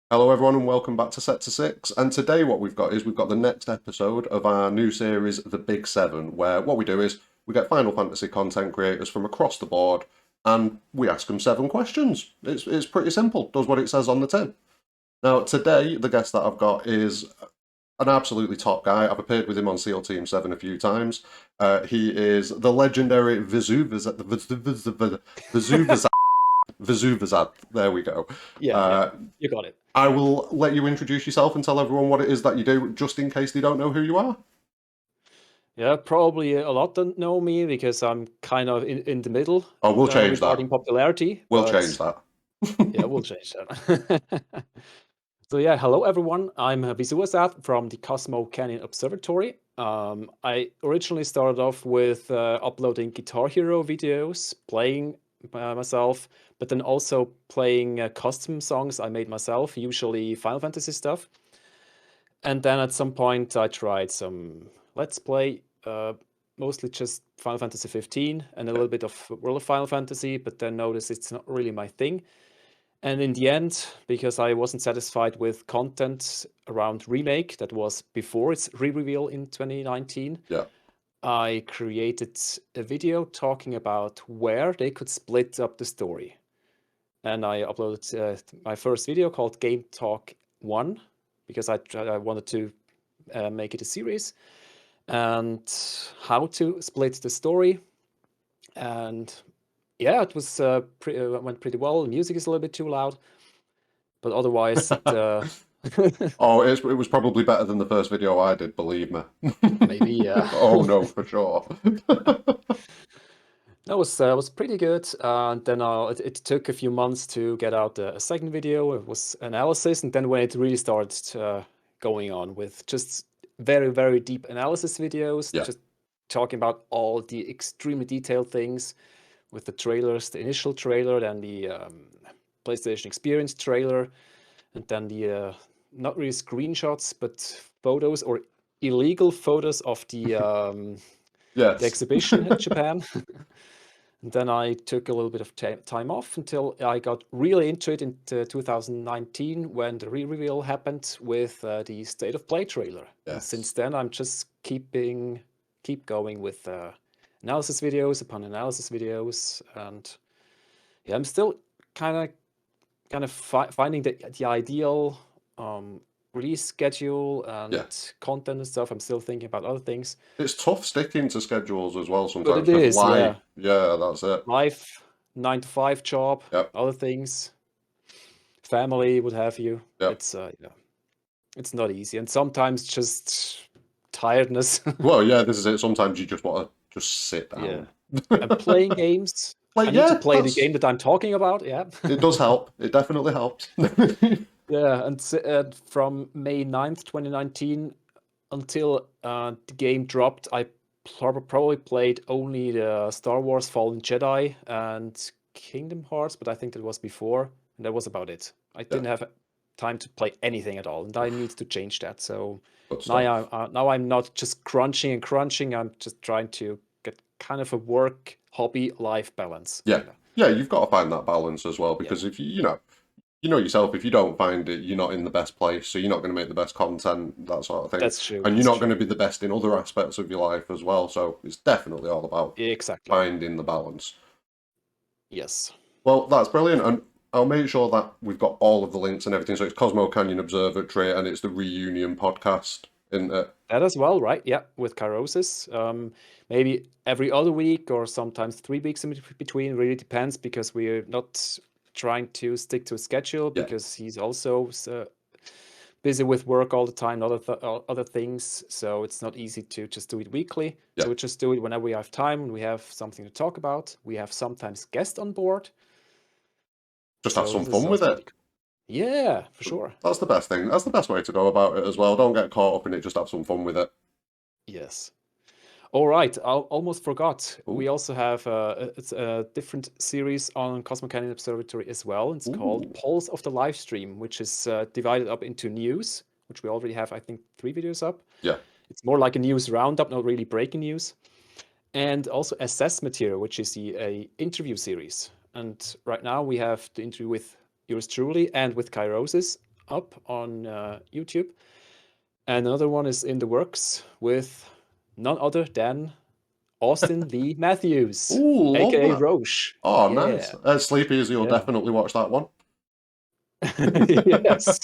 Hello, everyone, and welcome back to Set to Six. And today, what we've got the next episode of our new series, The Big Seven, where what we do is we get Final Fantasy content creators from across the board and we ask them seven questions. It's pretty simple, does what it says on the tin. Now, today, the guest that I've got is an absolutely top guy. I've appeared with him on SEAL Team 7 a few times. He is the legendary Vyzzuvazzadth. There we go. Yeah, yeah, Uh, you got it. I will let you introduce yourself and tell everyone what it is that you do, just in case they don't know who you are. Yeah, probably a lot don't know me because I'm kind of in the middle Oh, we'll change that. regarding popularity, We'll change but that. yeah, we'll change that. So yeah, hello everyone. I'm Vyzzuvazzadth from the Cosmo Canyon Observatory. I originally started off with uploading Guitar Hero videos, playing myself, but then also playing custom songs I made myself, usually Final Fantasy stuff. And then at some point I tried some Let's Play, mostly just Final Fantasy 15 and a Yeah. little bit of World of Final Fantasy, but then noticed it's not really my thing. And in the end, because I wasn't satisfied with content around Remake, that was before its re-reveal in 2019, Yeah. I created a video talking about where they could split up the story. And I uploaded my first video called Game Talk 1 because I wanted to make it a series and how to split the story. And yeah, it was went pretty well. The music is a little bit too loud, but otherwise Oh, it was probably better than the first video I did, believe me. maybe yeah. Oh no, for sure. That was pretty good. Then it took a few months to get out a second video. It was analysis, and then when it really started going on with just very deep analysis videos, Yeah. just talking about all the extremely detailed things with the trailers, the initial trailer, then the PlayStation Experience trailer, and then the not really screenshots, but photos or illegal photos of the Yes. exhibition in Japan. And then I took a little bit of time off until I got really into it in 2019 when the re-reveal happened with the State of Play trailer. And Yes. since then, I'm just keep going with analysis videos upon analysis videos, and yeah, I'm still kind of finding the ideal release schedule Yeah. and content and stuff. I'm still thinking about other things, It's tough sticking to schedules as well but sometimes it because is, life. yeah. Yeah, that's it. Life, 9 to 5 job, Yep. other things, family, what have you. Yep. It's yeah, it's not easy, and sometimes just tiredness. Well, yeah, this is it. Sometimes you just want to just sit Yeah, down. and playing games. I Like, need to yeah, play the game that I'm talking about. Yeah, it does help. It definitely helps. yeah, and from May 9th, 2019 until the game dropped, I probably played only the Star Wars Fallen Jedi and Kingdom Hearts, but I think that was before, and that was about it. I Yeah, didn't have time to play anything at all, and I need to change that. So good now stuff. now I'm not just crunching and crunching. I'm just trying to get kind of a work hobby life balance, Yeah, kind of. yeah, you've got to find that balance as well Yeah, because if you know yourself, if you don't find it, you're not in the best place, so you're not going to make the best content, that sort of thing, that's true. and you're That's not going true. to be the best in other aspects of your life as well. So it's definitely all about Exactly. finding the balance. Yes. Well, that's brilliant, and I'll make sure that we've got all of the links and everything. So it's Cosmo Canyon Observatory, and it's the Reunion podcast, isn't it? That as well, right? Yeah, with Kairosis. Maybe every other week or sometimes 3 weeks in between. Really depends because we're not trying to stick to a schedule Yeah, because he's also busy with work all the time, other things. So it's not easy to just do it weekly. yeah. So we just do it whenever we have time and we have something to talk about. We have sometimes guests on board. Just have So some this is fun with also it. pretty cool. Yeah, for sure. That's the best thing. That's the best way to go about it as well. Don't get caught up in it. Just have some fun with it. Yes. All right, I almost forgot. We Ooh, also have it's a different series on Cosmic Canyon Observatory as well. It's called ooh, Pulse of the Live Stream, which is divided up into news, which we already have, I think, 3 videos up. yeah. It's more like a news roundup, not really breaking news. And also assess material, which is a interview series. And right now we have the interview with yours truly and with Kairosis. up on YouTube. And another one is in the works with none other than Austin Lee Matthews, Ooh, love aka that. Roche. Oh, nice. Yeah, Sleep Easy will yeah. definitely watch that one. Yes.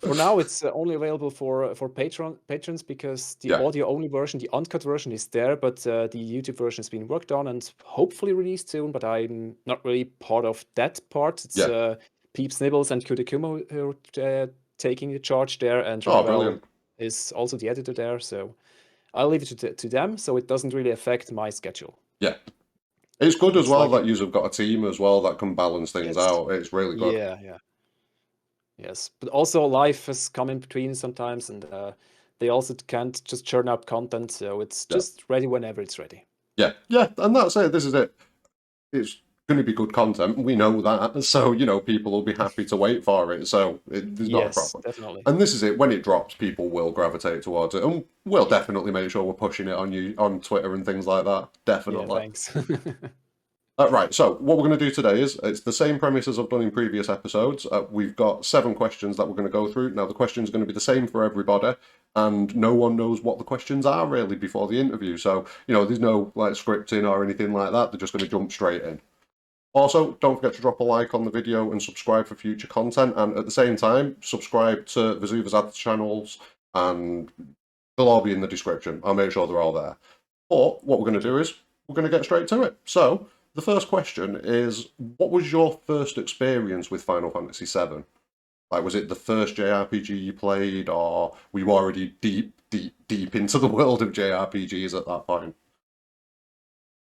For now, it's only available for patrons because the Yeah, audio only version, the uncut version, is there, but the YouTube version has been worked on and hopefully released soon. But I'm not really part of that part. It's yeah. Peeps Nibbles and Kudikumo who are taking the charge there, and Oh, Ravel brilliant. is also the editor there. So I'll leave it to them, so it doesn't really affect my schedule. Yeah. It's good as It's well like that you've got a team as well that can balance things yes, out. It's really good. yeah, yeah. Yes, but also life has come in between sometimes, and they also can't just churn out content, so it's Yeah. just ready whenever it's ready. Yeah. Yeah. And that's it. This is it. It's going to be good content. We know that. So, people will be happy to wait for it. So there's not a Yes, problem. definitely. And this is it. When it drops, people will gravitate towards it. And we'll Yeah, definitely make sure we're pushing it on you on Twitter and things like that. yeah, Definitely. thanks. Right, so what we're going to do today is it's the same premise as I've done in previous episodes. We've got 7 questions that we're going to go through. Now, the questions are going to be the same for everybody, and no one knows what the questions are really before the interview. So, there's no like scripting or anything like that. They're just going to jump straight in. Also, don't forget to drop a like on the video and subscribe for future content. And at the same time, subscribe to Vyzzuvazzadth channels, and they'll all be in the description. I'll make sure they're all there. But what we're going to do is we're going to get straight to it. So, the first question is, what was your first experience with Final Fantasy VII? Like, was it the first JRPG you played, or were you already deep, deep, deep into the world of JRPGs at that point?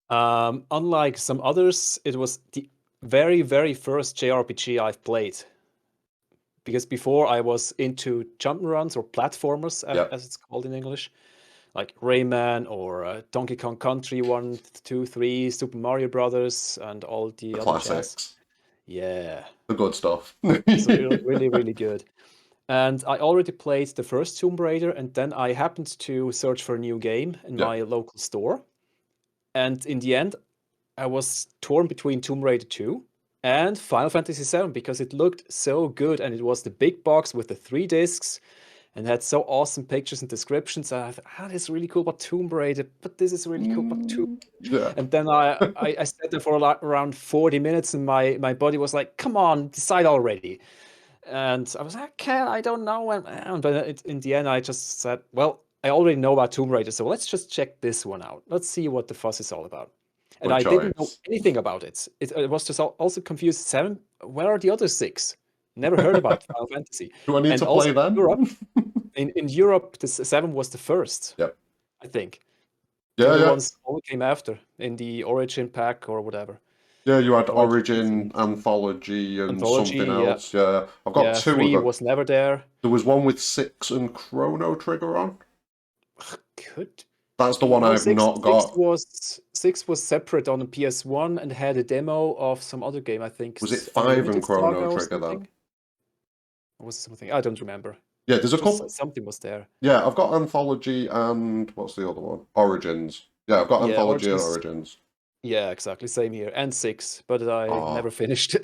Unlike some others, it was the very, very first JRPG I've played. Because before I was into jump runs or platformers, Yeah, as it's called in English, like Rayman or Donkey Kong Country 1, 2, 3, Super Mario Brothers, and all the the other jazz. classics, Yeah, the good stuff. it's really, really, really good. And I already played the first Tomb Raider, and then I happened to search for a new game in Yeah, my local store. And in the end, I was torn between Tomb Raider 2 and Final Fantasy VII because it looked so good, and it was the big box with the 3 discs and had so awesome pictures and descriptions. And I thought, this is really cool about Tomb Raider, but this is really cool about Tomb. yeah. And then I sat there for around 40 minutes, and my body was like, "Come on, decide already." And I was like, I don't know. But in the end, I just said, well, I already know about Tomb Raider, so let's just check this one out. Let's see what the fuss is all about. And Good I didn't know choice. anything about it. It was just also confused. 7, where are the other 6? Never heard about Final Fantasy. Do I need And to also play Europe, then? in Europe, the 7 was the first, Yep. I think. The Yeah, other yeah. ones all came after in the Origin pack or whatever. Yeah, you had Origin Origin, Infinite. Anthology, and Anthology, something yeah. else. Yeah, I've got Yeah, 2 of 3 them. was never there. There was one with 6 and Chrono Trigger on. Could That's the one no, I've not got. 6 was separate on the PS1 and had a demo of some other game, I think, Was it 5 and Unlimited Chrono Saga or Trigger then? something. Or was it something? I don't remember. Yeah, there's a Just couple. something was there. Yeah, I've got Anthology and what's the other one? Origins. Yeah, I've got Yeah, Anthology and Origins. Origins. Yeah, exactly. Same here. And 6, but I never Oh, finished.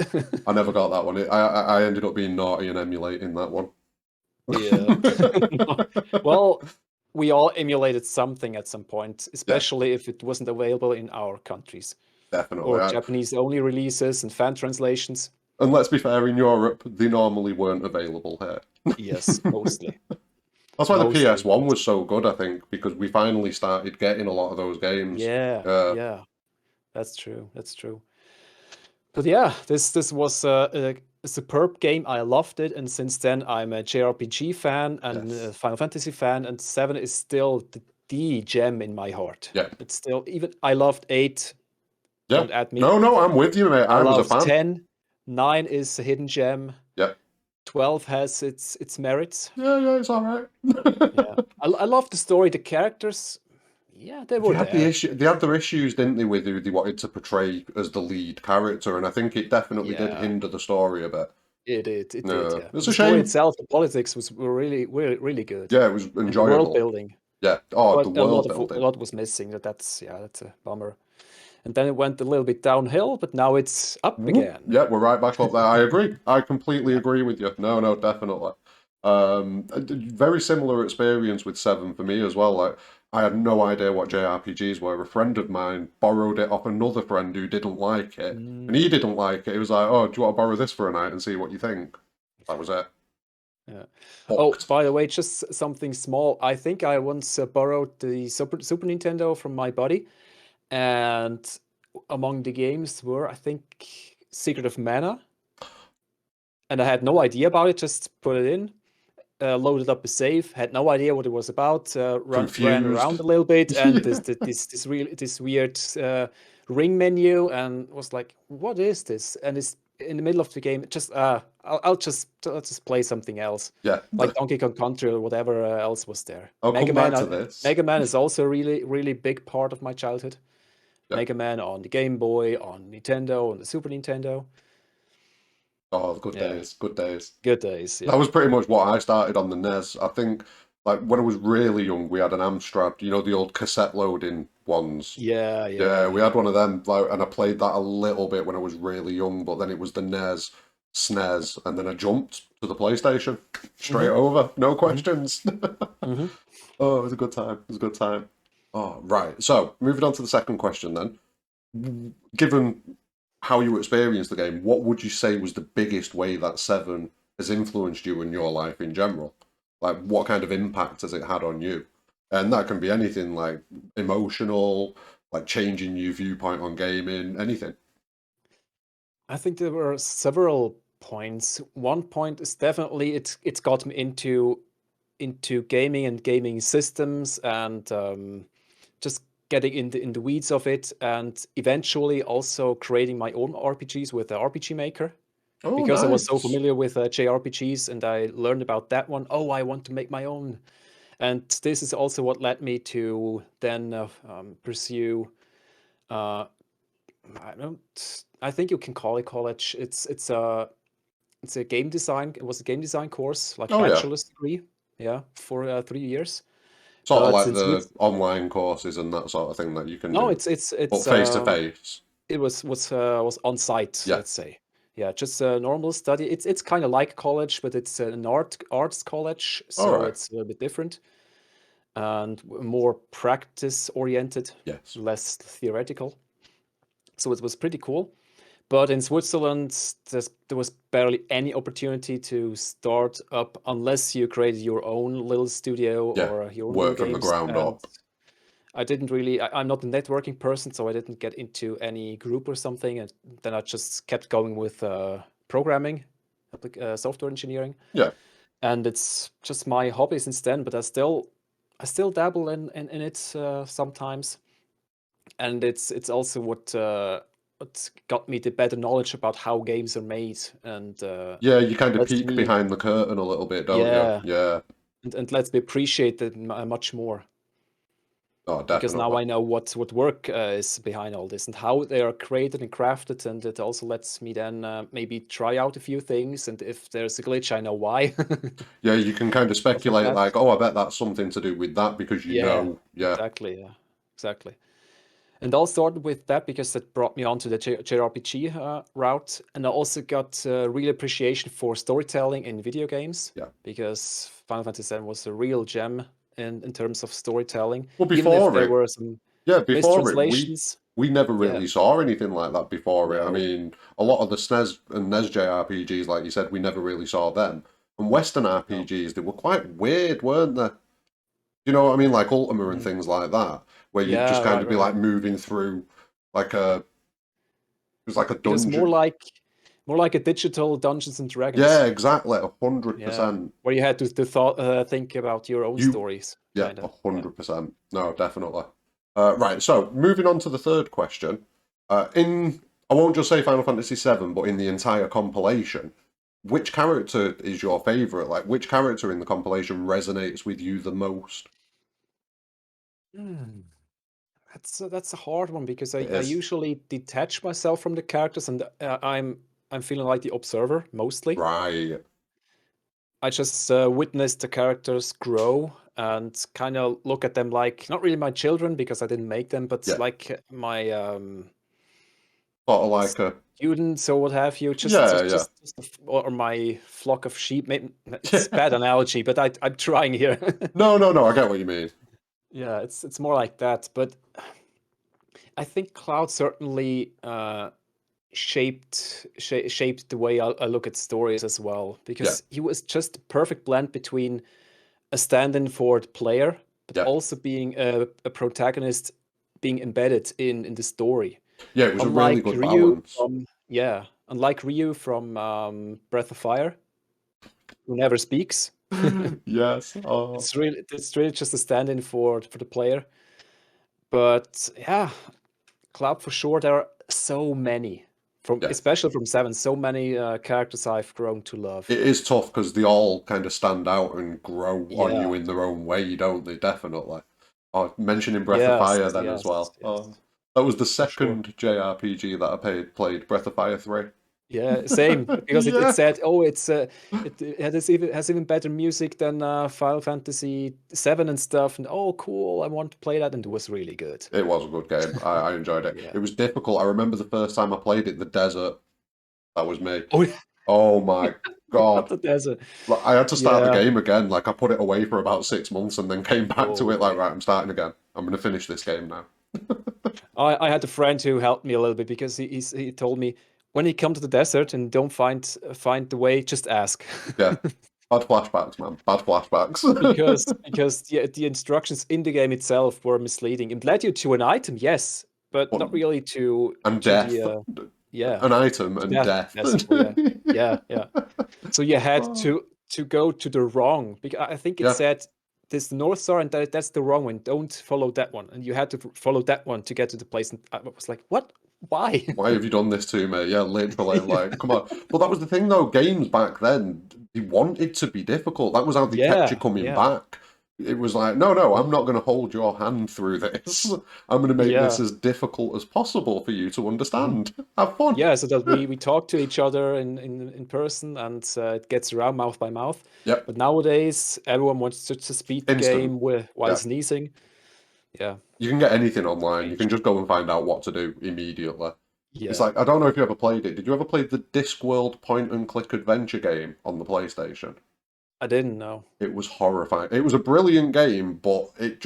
I never got that one. I ended up being naughty and emulating that one. Yeah. Well, we all emulated something at some point, Yeah, especially if it wasn't available in our countries definitely. or Japanese only releases and fan translations. And let's be fair, in Europe, they normally weren't available here. Yes, mostly. That's why the Mostly PS1 not. was so good, I think, because we finally started getting a lot of those games. Yeah, Yeah, yeah, that's true. That's true. But yeah, this was a superb game. I loved it, and since then I'm a JRPG fan and a yes. Final Fantasy fan, and 7 is still the gem in my heart. Yeah, It's still even I loved 8. yeah. Don't add me. No, no, I'm with you, mate. I I was a loved fan. 10. 9 is a hidden gem. Yeah. 12 has its merits. Yeah, yeah, it's all right. Yeah, I love the story. The characters, yeah, they They were had the there. issue. They had their issues, didn't they, with who they wanted to portray as the lead character, and I think it definitely did Yeah. hinder the story a bit. It did. It did. Yeah, Yeah. it's The a story shame. itself, the politics were really, really, really good, Yeah, it was and the world enjoyable. building. Yeah. Oh, the But world a building. lot was missing. That's a bummer. and then it went a little bit downhill, but now it's up Whoop. again. Yeah, we're right back up there. I agree. I completely agree with you. No, no, definitely. Very similar experience with Seven for me as well. Like, I had no idea what JRPGs were. A friend of mine borrowed it off another friend who didn't like it, and he Mm, didn't like it. He was like, "Oh, do you want to borrow this for a night and see what you think?" That was it. yeah. Oh, Hooked. by the way, just something small. I think I once borrowed the Super Nintendo from my buddy, and among the games were, I think, Secret of Mana, and I had no idea about it. Just put it in, loaded up a save, had no idea what it was about, ran Confused. around a little bit, and Yeah. this weird ring menu, and was like, "What is this?" And it's in the middle of the game. Just I'll just play something else, Yeah. like Donkey Kong Country or whatever else was there. I'll come back to this. Mega Man is also a really big part of my childhood. Yeah. Mega Man on the Game Boy, on Nintendo, on the Super Nintendo. Oh, good Yeah, days. Good days. good days. That Yeah. was pretty much what I started on the NES. I think, like, when I was really young, we had an Amstrad, you know, the old cassette loading ones. Yeah, Yeah, yeah, we had one of them, like, and I played that a little bit when I was really young, but then it was the NES, SNES, and then I jumped to the PlayStation straight hmm over, no hmm questions. hmm Oh, it was a good time. It was a good time. Oh, right. So, moving on to the second question then. Given how you experienced the game, what would you say was the biggest way that Seven has influenced you in your life in general? Like, what kind of impact has it had on you? And that can be anything like emotional, like changing your viewpoint on gaming, anything. I think there were several points. One point is definitely it's got me into gaming and gaming systems, and just getting in the weeds of it, and eventually also creating my own RPGs with the RPG Maker, Oh, because I was so nice. familiar with JRPGs, and I learned about that one. Oh, I want to make my own. And this is also what led me to then pursue. Uh, I don't. I think you can call it college. It's a game design. It was a game design course, like Oh, yeah. bachelor's degree. Yeah, for 3 years. Sort of But like since the online courses and that sort of thing that you can no, do. But it's face to face. it was on site, Yeah. let's say. Yeah, just a normal study. It's kind of like college, but it's an arts college, All so right. it's a little bit different and more practice oriented, Yes. less theoretical. So it was pretty cool. But in Switzerland, there was barely any opportunity to start up unless you created your own little studio Yeah. or your own little Work from the games. ground And up. I didn't really, I'm not a networking person, so I didn't get into any group or something. And then I just kept going with programming, software engineering. Yeah. And it's just my hobby since then, but I still dabble in it sometimes. And it's also what got me the better knowledge about how games are made, and Yeah, you kind of lets peek me, behind the curtain a little bit, don't you? yeah, Yeah. and lets me appreciate it much more, Oh, because now definitely. I know what work is behind all this and how they are created and crafted, and it also lets me then maybe try out a few things, and if there's a glitch, I know why. Yeah, you can kind of Stuff like speculate that. like, oh, I bet that's something to do with that because you Yeah, know. Yeah. exactly. Yeah, exactly. And all started with that because it brought me onto the JRPG route, and I also got real appreciation for storytelling in video games, Yeah. because Final Fantasy VII was a real gem in terms of storytelling, Well, even if before there it, were some yeah, before it, mistranslations. we never Yeah, really saw anything like that before it. I no. mean, a lot of the SNES and NES JRPGs, like you said, we never really saw them. And Western No. RPGs, they were quite weird, weren't they? You know what I mean? Like Ultima and Mhm. things like that, where you'd just Yeah, kind right, of be right. like moving through like it was like a It was dungeon. more like a digital Dungeons and Dragons. Yeah, exactly, a hundred Yeah, percent. where you had to think about your own You, stories, yeah, kind a of. Yeah. 100%. No, definitely. Right, so moving on to the third question. I won't just say Final Fantasy VII, but in the entire compilation, which character is your favorite? Like, which character in the compilation resonates with you the most? Hmm. That's a hard one, because It I is. usually detach myself from the characters, and I'm feeling like the observer mostly. Right. I just witness the characters grow and kind of look at them like not really my children because I didn't make them, but Yeah. like my Sort of like a students or what have you, yeah. or my flock of sheep. Maybe it's a bad analogy, but I'm trying here. No, I get what you mean. Yeah, it's more like that. But I think Cloud certainly shaped the way I look at stories as well, Yeah, because he was just the perfect blend between a stand-in for the player, but yeah. also being a protagonist being embedded in the story. Yeah, it was a really Unlike good Ryu balance. from unlike Ryu from Breath of Fire, who never speaks. Yes. Oh, It's really just a stand-in for the player. But yeah, Cloud for sure. There are so many from, yeah. especially from Seven, so many characters I've grown to love. It is tough because they all kind of stand out and grow on you Yeah. in their own way, don't they? Definitely. Oh, mentioning Breath of Yes. Fire then as Yes. well. Oh, Yes. that was the For sure. second JRPG that played Breath of Fire 3. Yeah, same. Because it Yeah. said, oh, it has even better music than Final Fantasy VII and stuff. And oh, cool, I want to play that, and it was really good. It was a good game. I enjoyed it. Yeah. It was difficult. I remember the first time I played it, the desert. That was me. Oh, Oh my not God. the desert. Like, I had to start the Yeah. game again. Like I put it away for about 6 months and then came back to Oh, it. Like okay. right, I'm starting again. I'm going to finish this game now. I had a friend who helped me a little bit because he told me when you come to the desert and don't find the way, just ask. Yeah, bad flashbacks, man. Bad flashbacks. Because the instructions in the game itself were misleading. It led you to an item, yes, but But not really and to death, the yeah, an item to and death, death. basically. Yeah, yeah, yeah. So you had Oh, to go to the wrong, because I think it yeah. said this North Star and that's the wrong one. Don't follow that one, and you had to follow that one to get to the place. And I was like, what? Why? Why have you done this to me? Yeah, literally. Yeah, Like, come on. But that was the thing, though. Games back then, they wanted to be difficult. That was how they kept you yeah, coming yeah, back. It was like, no, I'm not going to hold your hand through this. I'm going to make this yeah. as difficult as possible for you to Mhm. understand. Have fun. Yeah, so that we talk to each other in person, and it gets around mouth by mouth. Yep. But nowadays, everyone wants to just beat the Instant. game while Yeah. sneezing. Yeah, You can get anything online. You can changed. just go and find out what to do immediately. It's Yeah, like, I don't know if you ever played it. Did you ever play the Discworld point and click adventure game on the PlayStation? I didn't know. It was horrifying. It was a brilliant game, but it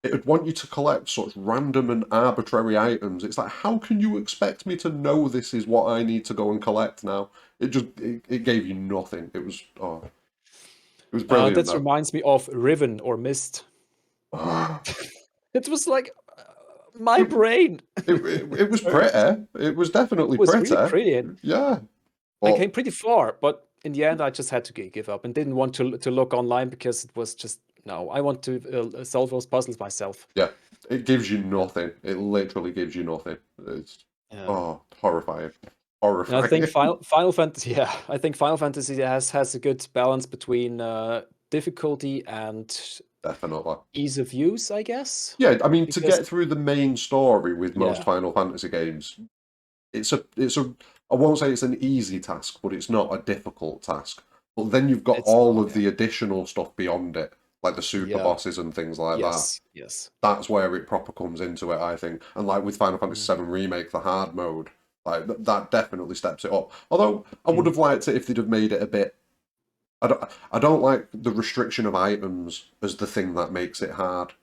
would want you to collect such random and arbitrary items. It's like, how can you expect me to know this is what I need to go and collect now? It gave you nothing. It was brilliant That though. reminds me of Riven or Mist. It was like my it, brain. it was Hurt. pretty. It was definitely It was really pretty. pretty, and Yeah, I but came pretty far. But in the end, I just had to give up and didn't want to look online because it was just no. I want to solve those puzzles myself. yeah, it gives you nothing. It literally gives you nothing. It's Yeah. horrifying, And I think horrifying. Final Fantasy, yeah, I think Final Fantasy has a good balance between difficulty and Definitely. ease of use, I guess. Yeah, I mean, to Because get through the main story with most yeah, Final Fantasy games, it's a I won't say it's an easy task, but it's not a difficult task. But then you've got it's all not. of Yeah, the additional stuff beyond it, like the super yeah, bosses and things like that. yes, yes. That's where it proper comes into it, I think. And like with Final Fantasy Mm. VII Remake, the hard mode, like that definitely steps it up. Although I would Mm. have liked it if they'd have made it a bit. I don't like the restriction of items as the thing that makes it hard.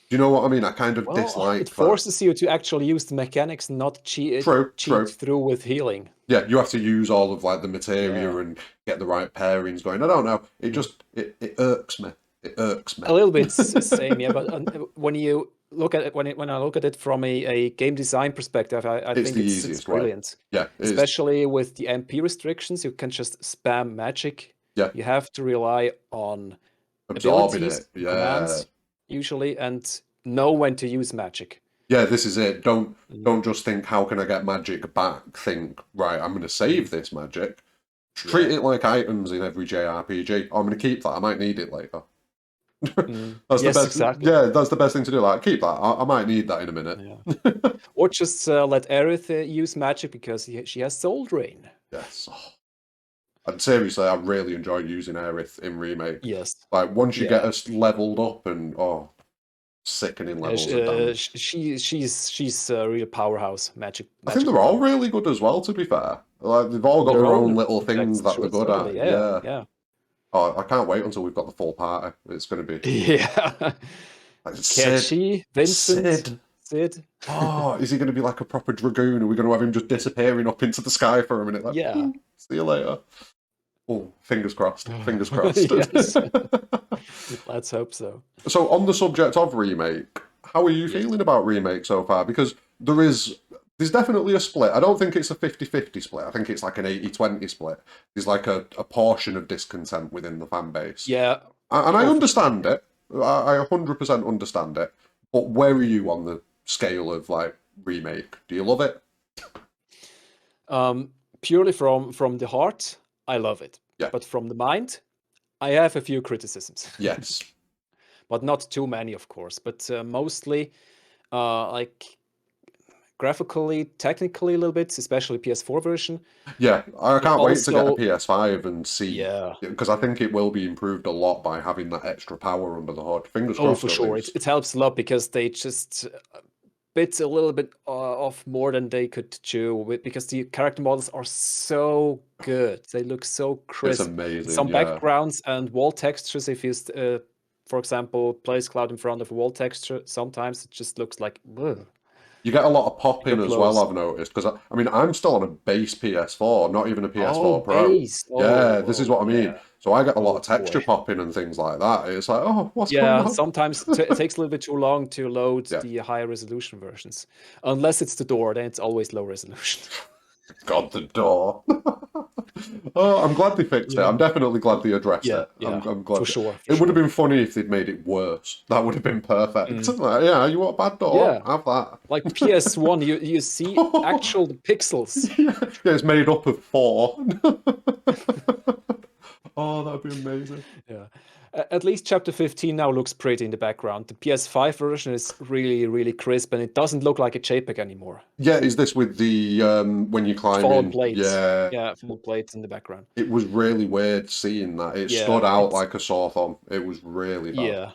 Do you know what I mean? I kind of Well, it dislike that. forces you to actually use the mechanics, not True, cheat true. through with healing. Yeah, you have to use all of like the materia Yeah. and get the right pairings going. I don't know. It Mm. just it irks me. It irks me. A little bit same, yeah. But when you look at it, when I look at it from a game design perspective, I It's think the it's easiest way. brilliant. Yeah, it is. Especially with the MP restrictions, you can just spam magic. Yeah, You have to rely on absorbing abilities it. and Yeah, commands usually, and know when to use magic. yeah. This is it. Don't Mm. don't just think how can I get magic back. Think right. I'm going to save this magic. Treat Yeah. it like items in every JRPG. I'm going to keep that. I might need it later. Mm. That's the Yes, best. exactly. Yeah, that's the best thing to do. Like keep that. I might need that in a minute. Yeah. Or just let Aerith use magic because she has Soul Drain. Yes. Oh, And seriously, I really enjoy using Aerith in Remake. Yes. Like once you get Yeah. us leveled up and sickening Yeah, levels of damage. she's a real powerhouse, I think magical they're all power. really good as well, to be fair. Like they've all got Their their own own little things subjects, that they're true, good totally. at. Yeah, Yeah. yeah. Oh, I can't wait until we've got the full party. It's gonna be Yeah. like Sid. Catchy, Vincent, Sid. Sid. Oh, is he gonna be like a proper dragoon? Are we gonna have him just disappearing up into the sky for a minute? Like, Yeah. see you later. Oh, fingers crossed. Fingers crossed. Yes. Let's hope so. So, on the subject of remake, how are you Yes. feeling about remake so far? Because there's definitely a split. I don't think it's a 50-50 split. I think it's like an 80-20 split. There's like a portion of discontent within the fan base. Yeah. And I Oh, for sure. understand it. I 100% understand it. But where are you on the scale of like remake? Do you love it? Purely from the heart, I love it. Yeah. But from the mind, I have a few criticisms. Yes. But not too many, of course. But mostly, like graphically, technically a little bit, especially PS4 version. Yeah, I But can't wait to get a also, PS5 and see, yeah. because I think it will be improved a lot by having that extra power under the hood. Fingers Oh, crossed, for at sure. It least. it helps a lot because they just bit a little bit off more than they could chew with, because the character models are so good. They look so It's crisp. amazing, Some yeah. backgrounds and wall textures, if you, for example, place cloud in front of a wall texture, sometimes it just looks like, ugh, You get a lot of when you're pop-in as well, close. I've noticed, because I mean, I'm still on a base PS4, not even a Oh, PS4 Pro. base. Yeah, Oh, this is oh, what I yeah. mean. So I get a lot Oh of texture boy. pop-in and things like that. It's like, oh, what's going Yeah, on? sometimes it takes a little bit too long to load Yeah, the higher resolution versions. Unless it's the door, then it's always low resolution. God, the door. Oh, I'm glad they fixed it. Yeah. I'm definitely glad they addressed Yeah, it. yeah. I'm For glad. sure, for It would have sure. been funny if they'd made it worse. That would have been perfect. Mm. Like, yeah, you want a bad door? Yeah. Have that. Like PS1, you see actual pixels. Yeah, it's made up of 4. Oh, that'd be amazing. Yeah. At least chapter 15 now looks pretty in the background. The PS5 version is really, really crisp, and it doesn't look like a JPEG anymore. Yeah, is this with the when you climb Fallen in? plates. Yeah, Yeah, full plates in the background. it was really weird seeing that. It stood Yeah, out like a sore thumb. It was really bad. yeah,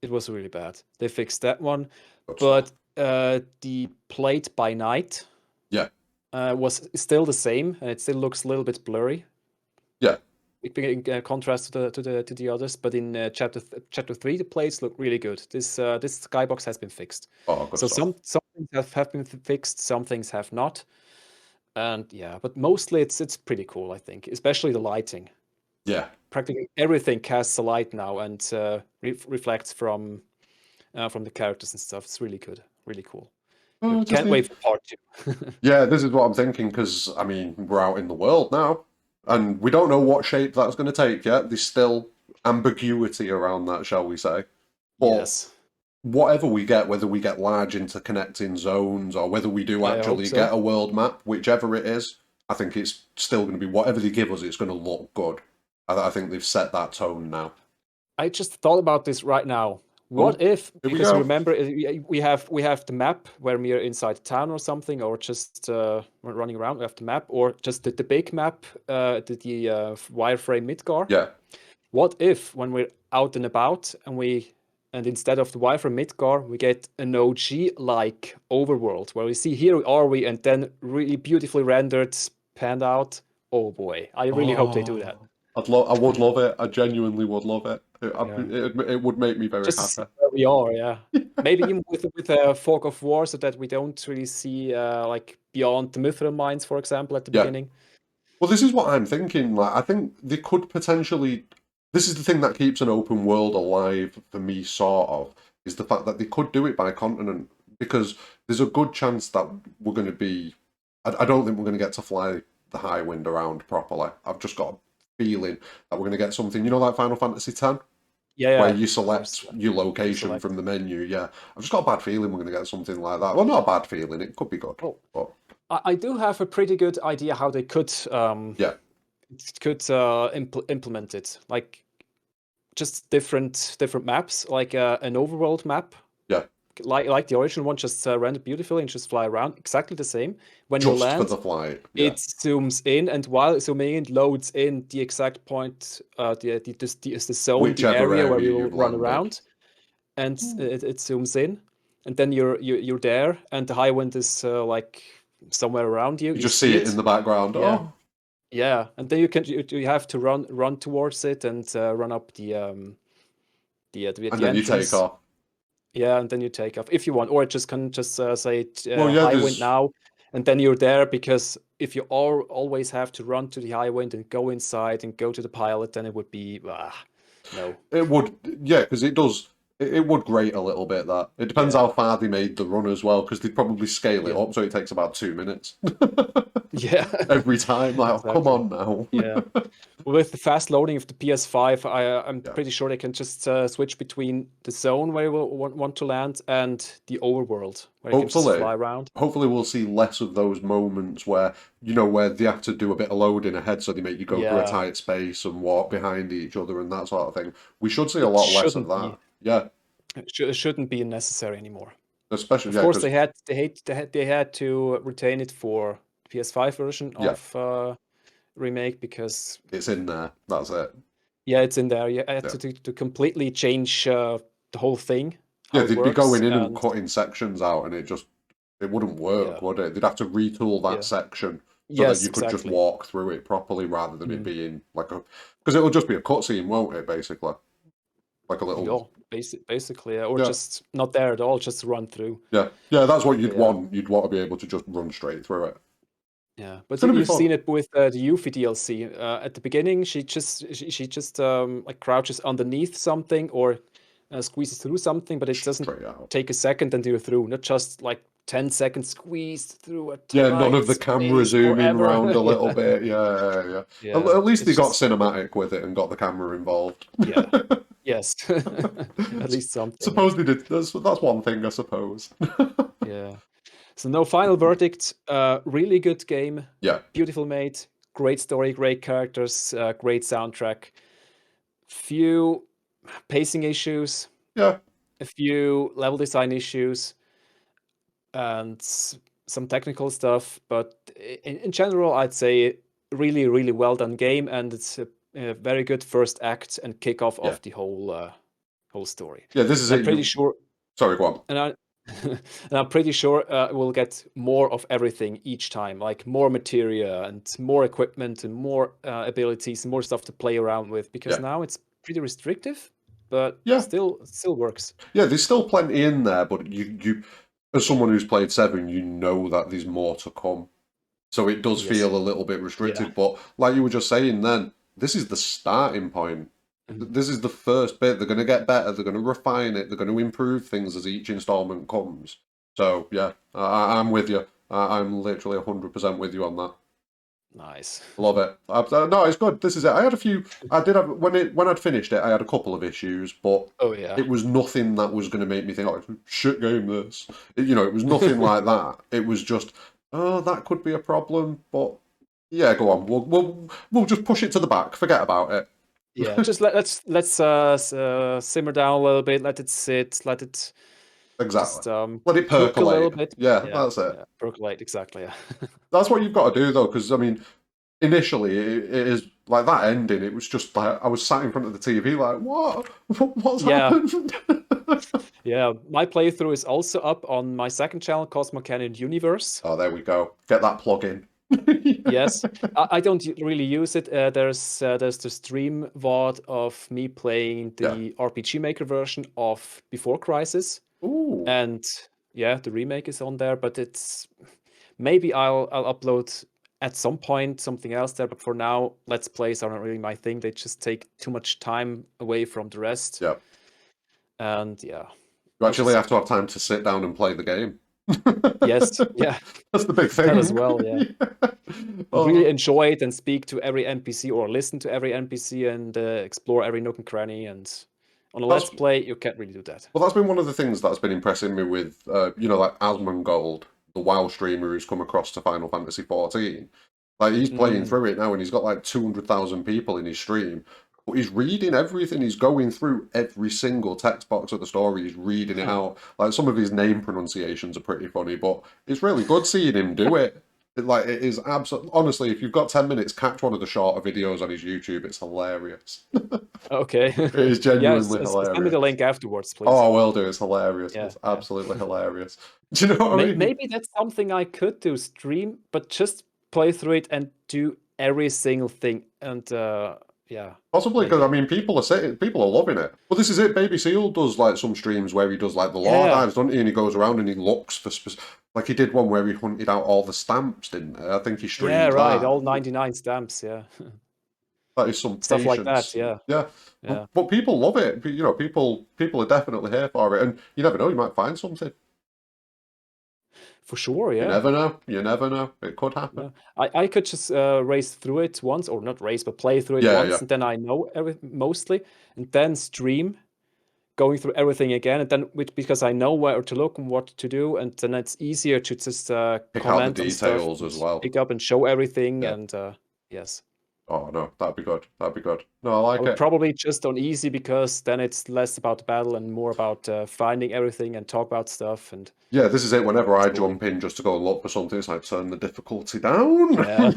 it was really bad. They fixed that one, Good stuff. but the plate by night Yeah, was still the same, and it still looks a little bit blurry yeah. in contrast to the others. But in chapter 3, the plates look really good. This skybox has been fixed. Oh, good So stuff. some things have been fixed, some things have not. And yeah, but mostly it's pretty cool, I think, especially the lighting. Yeah. Practically everything casts a light now and reflects from the characters and stuff. It's really good, really cool. Oh, I just Can't need. wait for part 2. Yeah, this is what I'm thinking because I mean we're out in the world now, and we don't know what shape that's going to take yet. There's still ambiguity around that, shall we say? But Yes, whatever we get, whether we get large interconnecting zones or whether we do I hope actually so. get a world map, whichever it is, I think it's still going to be whatever they give us. It's going to look good. I think they've set that tone now. I just thought about this right now. What Oh, if, here we because go. remember, we have the map where we are inside town or something, or just running around. We have the map, or just the big map, the wireframe Midgar. Yeah, What if when we're out and about and instead of the wireframe Midgar, we get an OG-like overworld where we see here are we, and then really beautifully rendered, panned out. Oh boy, I really hope they do that. oh, I would love it. I genuinely would love it. Yeah. It would make me very Just to see happy. where we are, yeah. Maybe even with a fog of war, so that we don't really see like beyond the Mithril mines, for example, at the Yeah. beginning. Well, this is what I'm thinking. Like, I think they could potentially. This is the thing that keeps an open world alive for me, sort of, is the fact that they could do it by continent because there's a good chance that we're going to be. I don't think we're going to get to fly the high wind around properly. I've just got a feeling that we're going to get something, like Final Fantasy X, Yeah, where yeah, you of course. select your You location select. from the menu. Yeah, I've just got a bad feeling we're going to get something like that. Well, not a bad feeling. It could be good, Oh, but I do have a pretty good idea how they could yeah, implement it. Like just different maps, like an overworld map, yeah, like the original one, just rendered beautifully and just fly around. Exactly the same. When you Just for land, the flight. it Yeah. zooms in, and while zooming in, loads in the exact point, the zone, the Whichever area where area we will you've run landed. around, and it zooms in, and then you're there, and the high wind is like somewhere around you. You You just see see it in it. the background. Yeah. Oh. Yeah, and then you have to run towards it and run up And the then you take entrance. off. Yeah, and then you take off if you want, or it just can just say Well, yeah, high wind there's now, and then you're there. Because if you always have to run to the high wind and go inside and go to the pilot, then it would be no. it would, yeah, because it does. It would grate a little bit. That it depends Yeah, how far they made the run as well, because they'd probably scale it yeah, up so it takes about 2 minutes yeah, every time. Like, oh, come exactly. on now. Yeah. With the fast loading of the PS5, I'm Yeah, pretty sure they can just switch between the zone where you will want to land and the overworld where you can just hopefully, fly around. hopefully we'll see less of those moments where where they have to do a bit of loading ahead, so they make you go through a Yeah, tight space and walk behind each other and that sort of thing. We should see a it lot less of shouldn't that. be Yeah, it shouldn't be necessary anymore. especially Of yeah, course, because they had to retain it for PS5 version yeah, of Remake, because it's in there. That's it. yeah, it's in there. You had Yeah. to completely change the whole thing, Yeah, how it they'd be works, going in and and cutting sections out, and it wouldn't work, yeah, would it? They'd have to retool that yeah, section so that yes, you could just exactly. walk through it properly rather than it Mm. being like a because it'll just be a cutscene, won't it? Basically, like a little Yeah, basically, or yeah, just not there at all, just run through. yeah, yeah. That's what you'd Yeah, want. You'd want to be able to just run straight through it. yeah. It's But gonna be you've fun. seen it with the Yuffie DLC. At the beginning, she just like crouches underneath something or squeezes through something, but it doesn't Straight out. take a second and you're through. Not just like 10 seconds squeezed through a Yeah, none tight of the camera space zooming forever. round a little Yeah, bit. Yeah, yeah. yeah. At least they It's got just cinematic with it and got the camera involved. yeah, yes. At least something. Suppose they did. That's one thing, I suppose. Yeah. So no final verdict. Really good game, Yeah, beautiful made, great story, great characters, great soundtrack. Few pacing issues, yeah. a few level design issues, and some technical stuff. But in general, I'd say really, really well done game, and it's a very good first act and kickoff Yeah. of the whole story. Yeah, this is And I'm it. pretty sure, Sorry, go on. and I. And I'm pretty sure we'll get more of everything each time, like more materia and more equipment and more abilities and more stuff to play around with. Because Yeah. now it's pretty restrictive, but Yeah. still works. Yeah, there's still plenty in there, but as someone who's played Seven, you know that there's more to come. So it does Yes. feel a little bit Yeah. restrictive. But like you were just saying then, this is the starting point. Mhm. This is the first bit. They're going to get better. They're going to refine it. They're going to improve things as each installment comes. So yeah, I'm with you. I'm literally 100% with you on that. Nice. Love it. No, it's good. This is it. I had a few. I did have when I'd finished it. I had a couple of issues, but Oh yeah. it was nothing that was going to make me think, "Oh, it's a shit game." This, it was nothing like that. It was just, oh, that could be a problem. But yeah, go on. We'll just push it to the back. Forget about it. Yeah. Just let's simmer down a little bit. Let it sit. Let it Exactly. just Let it cook a little percolate. bit. Yeah, Yeah. that's it. Yeah. Percolate. Exactly. Yeah. That's what you've got to do though, because I mean, initially it is like that ending. It was just like I was sat in front of the TV, like, what? What's Yeah. happened? Yeah. My playthrough is also up on my second channel, Cosmo Canyon Universe. Oh, there we go. Get that plug in. Yes, I don't really use it. There's the stream VOD of me playing Yeah. the RPG Maker version of Before Crisis, Ooh. and yeah, the remake is on there. But it's maybe I'll upload at some point something else there. But for now, Let's Plays are not really my thing. They just take too much time away from the rest. Yeah. And yeah, You I'll actually just have to have time to sit down and play the game. yes, yeah, That's the big that as thing. well. Yeah. Oh, Really enjoy it and speak to every NPC or listen to every NPC and explore every nook and cranny. And on a that's Let's Play, you can't really do that. well, that's been one of the things that's been impressing me with, like Asmongold, the WoW streamer who's come across to Final Fantasy 14. Like he's playing Mm, through it now, and he's got like 200,000 people in his stream. But he's reading everything. He's going through every single text box of the story. He's reading it out. Like some of his name pronunciations are pretty funny, but it's really good seeing him do it. It is absolutely honestly. If you've got 10 minutes, catch one of the shorter videos on his YouTube. It's hilarious. Okay. It is Yes, genuinely send me the hilarious. link afterwards, please. Oh, I will do. It's hilarious. Yeah, It's yeah. absolutely hilarious. Do you know what I mean? Maybe that's something I could do, stream, but just play through it and do every single thing. And yeah, Possibly because I maybe. mean, people are loving it. But this is it. Baby Seal does like some streams where he does like the lore Yeah, dives, doesn't he? And he goes around and he looks for like he did one where he hunted out all the stamps, didn't he? I think he yeah, streamed right. that. All 99 stamps, yeah. That is some Stuff like that, patience. yeah, Yeah, yeah. but people love it. You know, people are definitely here for it, and you never know, you might find something. For sure, You yeah. never know. You never know. It could happen. Yeah. I could just race through it once, or not race, but play through it Yeah, once, yeah. and then I know everything mostly, and then stream going through everything again, and then because I know where to look and what to do, and then it's easier to just Pick out the comment on stuff details and as well. pick up and show everything, Yeah. and yes. Oh no, that'd be good. That'd be good. No, I I like would it. probably just on easy because then it's less about the battle and more about finding everything and talk about stuff and Yeah, this is it. Whenever I story. jump in just to go and look for something, it's like turn the difficulty down. Yeah.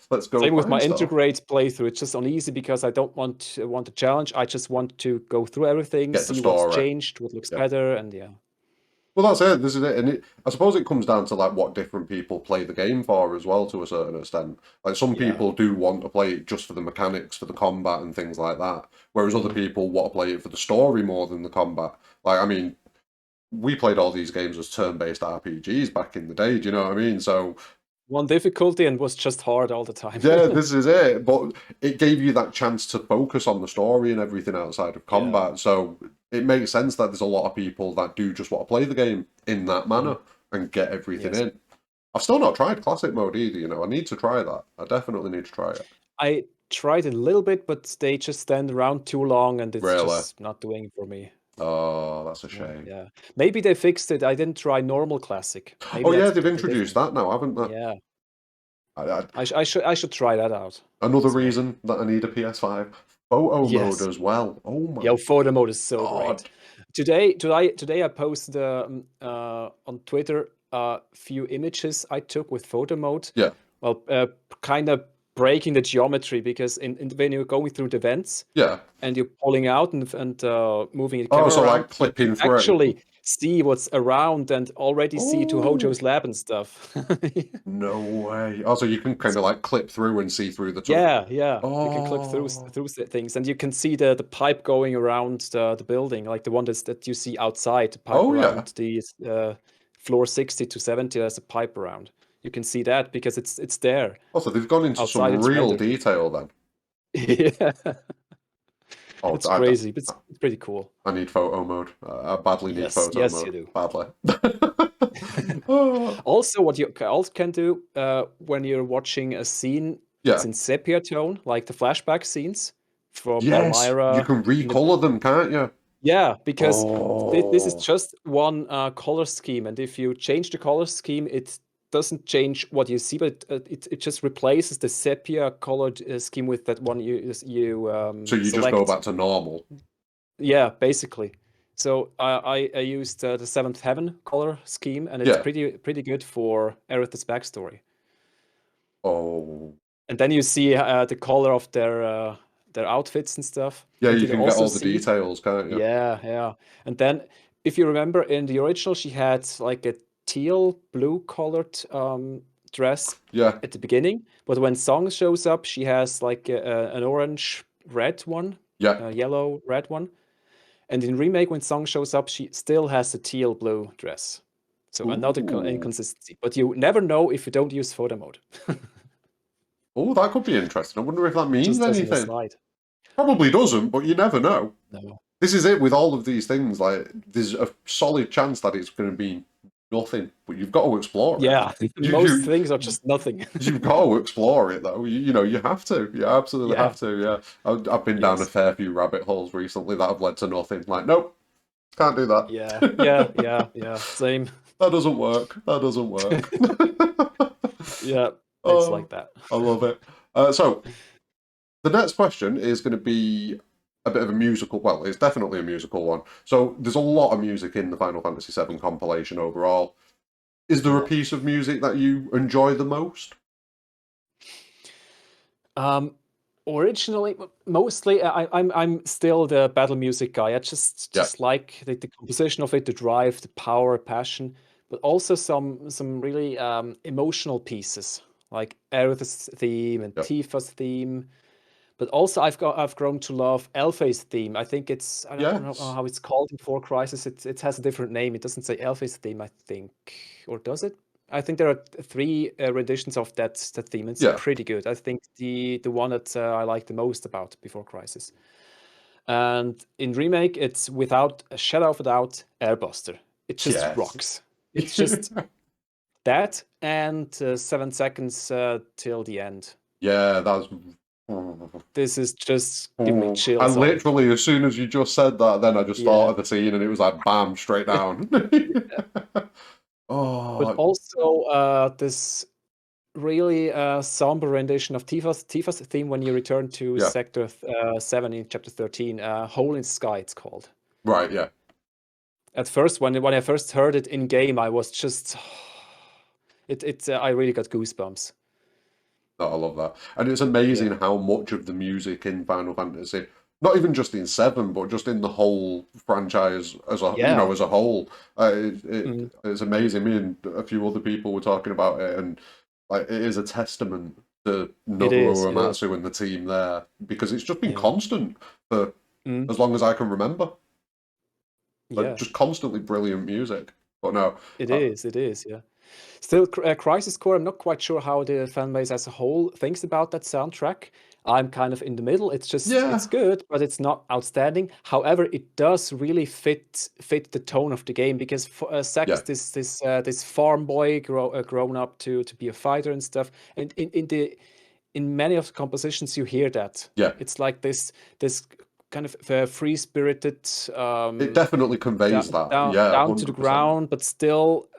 Let's go Same with find my stuff. integrate playthrough. It's just on easy because I don't want a challenge. I just want to go through everything, Get the see what's story. changed, what looks Yeah. better, and yeah. Well, that's it. This is it, and I suppose it comes down to like what different people play the game for as well, to a certain extent. Like some Yeah. people do want to play it just for the mechanics, for the combat and things like that, whereas other Mhm. people want to play it for the story more than the combat. Like, I mean, we played all these games as turn-based RPGs back in the day. Do you know what I mean? So One difficulty and was just hard all the time. yeah, this is it. But it gave you that chance to focus on the story and everything outside of Yeah. combat. So it makes sense that there's a lot of people that do just want to play the game in that Mhm. manner and get everything Yes. in. I've still not tried classic mode either, you know. I need to try that. I definitely need to try it. I tried it a little bit, but they just stand around too long and it's Really? just not doing it for me. Oh, that's a Yeah, shame. yeah. Maybe they fixed it. I didn't try normal classic. Oh Maybe yeah, that's they've the introduced difference. that now, haven't they? Yeah. I, I should try that out another as well. reason that I need a PS5. Photo mode Yes. as well. Oh my Yo, photo mode is so great. God. Today I posted on Twitter a few images I took with photo mode. Yeah, Well, kind of breaking the geometry because when you're going through the vents yeah. and you're pulling out and moving the Oh, camera so like around, you can clipping through. actually see what's around and already see to Oh. Hojo's lab and stuff. No way. Also, you can kind It's of like clip through and see through the tunnel. Yeah, yeah. You can clip through Oh, things, and you can see the pipe going around the building, like the one that you see outside, the pipe oh yeah. around the floor 60 to 70. There's a pipe around. You can see that because it's there Also, they've gone into outside. some It's real rendered. detail then. Yeah, Oh, it's crazy, but it's pretty cool. I need photo mode. I badly need Yes, photo yes, mode. you do. Badly. Oh, Also, what you also can do when you're watching a scene that's yeah. in sepia tone, like the flashback scenes from Yes, you Elmira can in the recolor them, can't you? Yeah, because this is Oh. just one color scheme, and if you change the color scheme, it doesn't change what you see, but it just replaces the sepia colored scheme with that one you So you just go select. back to normal. Yeah, basically. So I used the Seventh Heaven color scheme, and it's Yeah. pretty good for Aerith's backstory. Oh. And then you see the color of their outfits and stuff, Yeah, and you you can can get also all the see. details, can't you? Yeah, yeah. And then if you remember in the original, she had like a teal blue colored dress Yeah, at the beginning, but when Song shows up, she has like an orange red one, yeah. a yellow red one. And in Remake, when Song shows up, she still has a teal blue dress. So another Ooh. inconsistency. But you never know if you don't use photo mode. Oh, that could be interesting. I wonder if that means Just as an anything. aside. Probably doesn't, but you never know. No. This is it with all of these things. Like, there's a solid chance that it's going to be nothing, but you've got to explore it. Yeah, You, most you, things are just nothing. you've got to explore it, though. You know, you have to. You absolutely Yeah. have to. Yeah, I've been down a Yes. fair few rabbit holes recently that have led to nothing. Like, nope, can't do Yeah, yeah, that. yeah, yeah. Same. That doesn't work. That doesn't work. Yeah, it's Oh, like that. I love it. So The next question is going to be a bit of a musical. Well, it's definitely a musical one. So there's a lot of music in the Final Fantasy VII compilation overall. Is there a Yeah. piece of music that you enjoy the most? Um, Originally, mostly, I'm still the battle music guy. I just Yeah, just like the composition of it, the drive, the power, passion, but also some really emotional pieces like Aerith's theme and yeah. Tifa's theme. But also, I've grown to love Elpha's theme. I think it's I don't know Yes. how it's called in 4 Crisis. It has a different name. It doesn't say Elpha's theme, I think, or does it? I think there are 3 renditions of that theme. It's Yeah. pretty good. I think the one that I like the most about Before Crisis. And in Remake, it's without a shadow of a doubt Airbuster. It just Yes. rocks. It's just that and 7 seconds till the end. Yeah, that's. This is just giving me I chills all the time. literally, as soon as you just said that, then I just thought Yeah. of the scene and it was like bam, straight down. But Oh, also, this really somber rendition of Tifa's theme when you return to yeah, Sector 7 in Chapter 13, Hole in the Sky, it's called. right, yeah. At first, when I first heard it in game, I was just, I really got goosebumps. No, I love that. And it's Yeah, amazing how much of the music in Final Fantasy, not even just in 7, but just in the whole franchise as a, yeah, as a whole, mm, it's amazing. Me and a few other people were talking about it, and like it is a testament to Nobuo it is, Uematsu and the team there because it's just been yeah, constant for mm, as long as I can remember. Like yeah, just constantly brilliant music. But no, uh, it is, yeah. Still, Crisis Core, I'm not quite sure how the fan base as a whole thinks about that soundtrack. I'm kind of in the middle. It's yeah, good, but it's not outstanding. However, it does really fit the tone of the game because Zack yeah, is this farm boy grown up to be a fighter and stuff. And in many of the compositions, you hear that. yeah. It's like this kind of free spirited, It definitely conveys that. Yeah, down to the 100%. ground, but still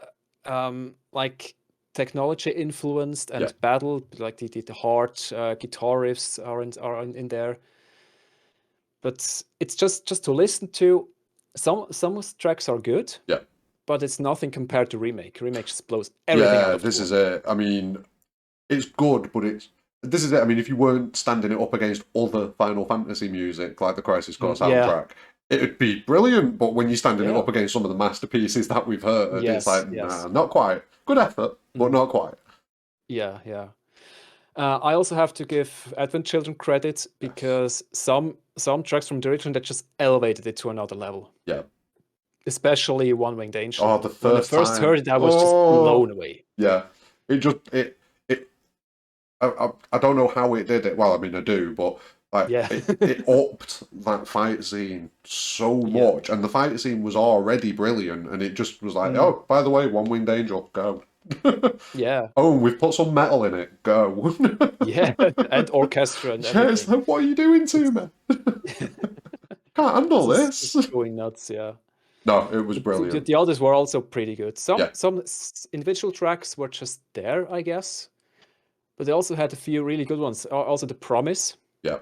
like technology influenced Yeah, and battle, like the hard guitar riffs are in there. But it's just to listen to. Some of the tracks are good, yeah. but it's nothing compared to Remake. Remake just blows everything out Yeah, of the this is water. it. I mean, it's good, but it's this is it. I mean, if you weren't standing it up against other Final Fantasy music like the Crisis Core Yeah, soundtrack, it'd be brilliant. But when you're standing it yeah, up against some of the masterpieces that we've heard, it's yes, like, nah, yes. not quite. Good effort, but Mhm. not quite. Yeah, yeah. I also have to give Advent Children credit Yes. because some tracks from the original that just elevated it to another level. Yeah. Especially One Winged Angel. Oh, the When I first first heard time. it, I was just Oh, blown away. yeah. It just it. I don't know how it did it. Well, I mean, I do, but like Yeah. it upped that fight scene so Yeah. much, and the fight scene was already brilliant, and it just was like, Mm. oh, by the way, one winged angel, go. Yeah. Oh, and we've put some metal in it, go. Yeah. And orchestra and Yeah, it's everything. like, what are you doing to It's me? Can't handle this is this. just going nuts, yeah. No, it was But the brilliant. the others were also pretty good. Some Yeah, some individual tracks were just there, I guess, but they also had a few really good ones. Also The Promise. yeah,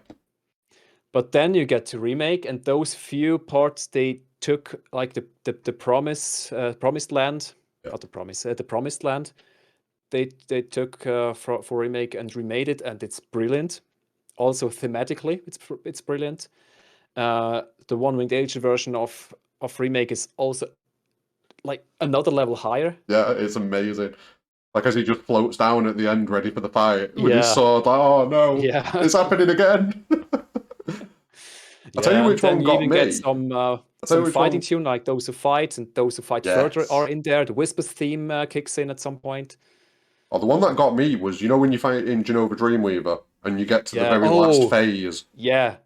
But then you get to Remake, and those few parts they took, like the Promised Land, yeah, not the Promise, the Promised Land. They took for Remake and remade it, and it's brilliant. Also thematically, it's brilliant. The One Winged Angel version of Remake is also like another level higher. yeah. It's amazing. Like as he just floats down at the end, ready for the fight with his Yeah, sword. Like, oh no, yeah, it's happening again. I'll tell you yeah. And which then one you got even get me. some I'll tell you some which fighting one. tune, like Those Who Fight and Those Who Fight Further are Yes. in there. The Whispers theme kicks in at some point. Oh, the one that got me was, when you fight in Genova Dreamweaver and you get to the Yeah. very last Oh, phase, yeah.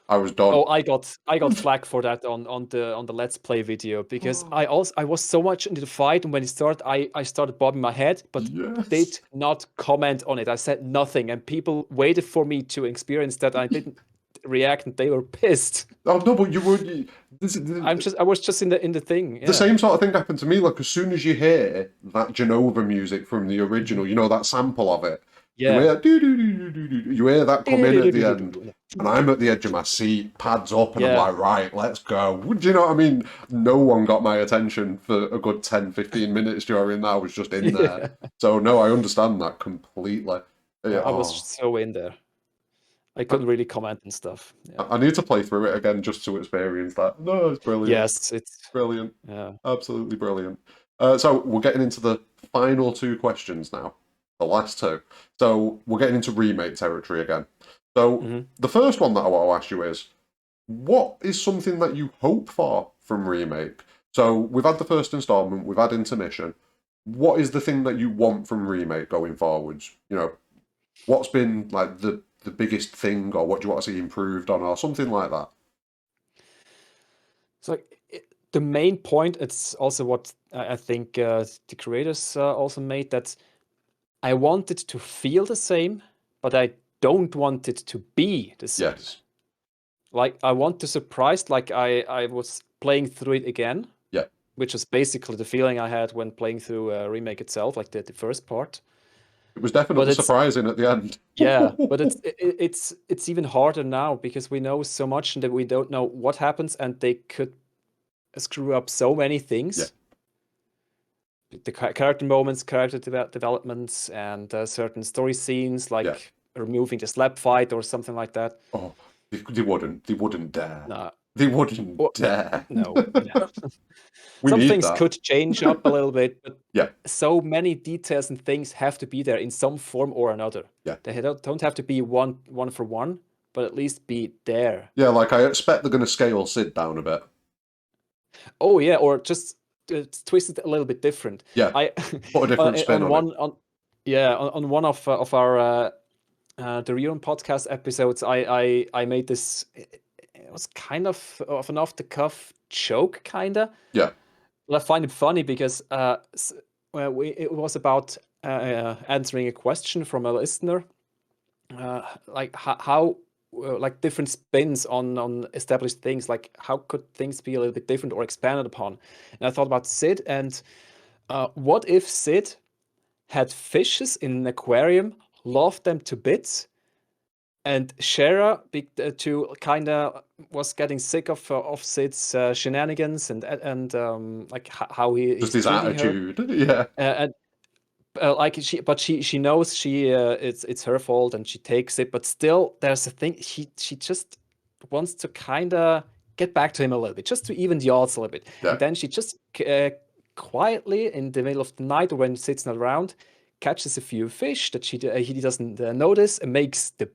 I was done. Oh, I got flack for that on the Let's Play video because I was so much into the fight, and when it started, I started bobbing my head, but Yes. did not comment on it. I said nothing, and people waited for me to experience that. I didn't react, and they were pissed. Oh no, but you would. This, I was just in the thing. the Yeah. same sort of thing happened to me. Like as soon as you hear that Genova music from the original, Mhm. that sample of it, You Yeah. hear do. You hear that come in at the end, Yeah. and I'm at the edge of my seat, pads up, and I'm Yeah. like, right, let's go. Do you know what I mean? No one got my attention for a good 10, 15 minutes during that. I was just in there. Yeah. So no, I understand that completely. I was Oh, so in there. I couldn't really comment and stuff. Yeah. I need to play through it again just to experience that. No, it's brilliant. Yes, it's Brilliant. yeah. Absolutely brilliant. So we're getting into the final two questions now. The last two. So we're getting into remake territory again. So Mhm. the first one that I want to ask you is, what is something that you hope for from remake? So we've had the first installment, we've had intermission. What is the thing that you want from remake going forwards? You know, what's been like the biggest thing, or what do you want to see improved on, or something like that? So the main point, it's also what I think the creators also made, that I want it to feel the same, but I don't want it to be the same. Yes. Like I want to surprise, like I was playing through it again, Yeah. which is basically the feeling I had when playing through Remake itself, like the first part. It was But definitely it's surprising at the end. yeah, but it's even harder now because we know so much and that we don't know what happens, and they could screw up so many Yeah. things. The character moments, character developments, and certain story scenes, Yeah. like removing the slap fight or something like that. Oh, they wouldn't. They wouldn't dare. Nah, They wouldn't or, dare. no, no. We Some need things that. could change up a little bit, but Yeah. so many details and things have to be there in some form or another. Yeah. They don't have to be one for one, but at least be there. Yeah, like I expect they're going to scale Sid down a bit. Oh yeah, or just twist it a little bit different. Yeah. I Put a different spin on on it. one on yeah on one of our the Real podcast episodes, I made this. It was kind of an off the cuff joke, kinda. Yeah. But I find it funny because it was about answering a question from a listener, like how like different spins on established things, like how could things be a little bit different or expanded upon. And I thought about Sid, and what if Sid had fishes in an aquarium, loved them to bits, and Shara to kind of was getting sick of Sid's shenanigans and like how Just he's his treating her, attitude. Yeah. and like she knows it's her fault and she takes it, but still there's a thing, she just wants to kind of get back to him a little bit, just to even the odds a little bit, Yeah. and then she just quietly in the middle of the night or when Sid's not around, catches a few fish that he doesn't notice, and makes the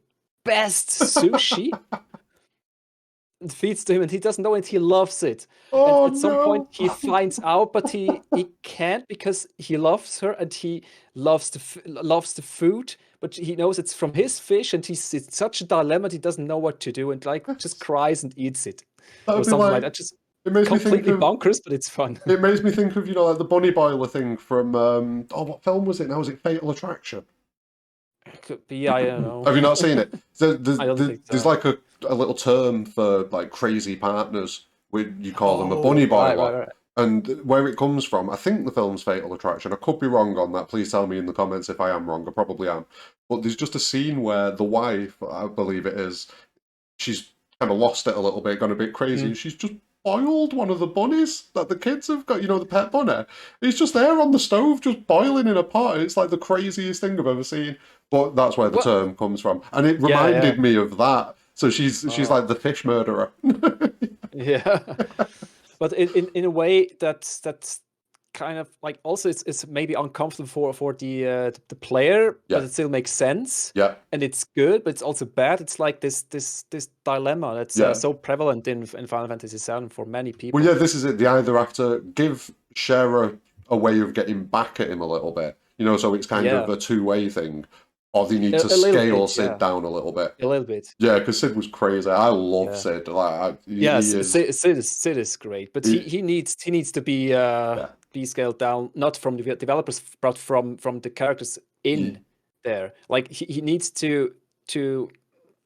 best sushi and feeds to him, and he doesn't know it. He loves it. And Oh at some point no. he finds out, but he can't because he loves her and he loves loves the food, but he knows it's from his fish, and he's in such a dilemma. He doesn't know what to do, and like just cries and eats it or That'd be something like like, that. Just it makes me think completely of bonkers, but it's fun. it makes me think of, like the bunny boiler thing from oh, what film was it now? Was it Fatal Attraction? Could be, I don't know. Have you not seen it? I don't think There's so. like a little term for like crazy partners. You call them a bunny Oh, boiler. right. And where it comes from, I think the film's Fatal Attraction. I could be wrong on that. Please tell me in the comments if I am wrong. I probably am. But there's just a scene where the wife, I believe it is, she's kind of lost it a little bit, gone a bit crazy, Mm. and she's just boiled one of the bunnies that the kids have got, the pet bunny. It's just there on the stove, just boiling in a pot. It's like the craziest thing I've ever seen. But that's where the What? term comes from. And it Yeah, yeah. reminded me of that. So she's Oh, like the fish murderer. yeah. But in a way that's kind of like, also it's maybe uncomfortable for the player, but Yeah, it still makes sense yeah, and it's good, but it's also bad. It's like this dilemma that's yeah. so prevalent in Final Fantasy VII for many Well, people. yeah, this is it. They either have to give Shara a way of getting back at him a little bit, so it's kind of Yeah, a two-way thing, or they need to a little scale bit. Sid Yeah, down a little bit. a little bit. Yeah, because Sid was crazy. I love Yeah. Sid. Like he Yes, is. Sid is great, but He, he needs to yeah, be scaled down, not from the developers, but from the characters he, in there. Like he needs to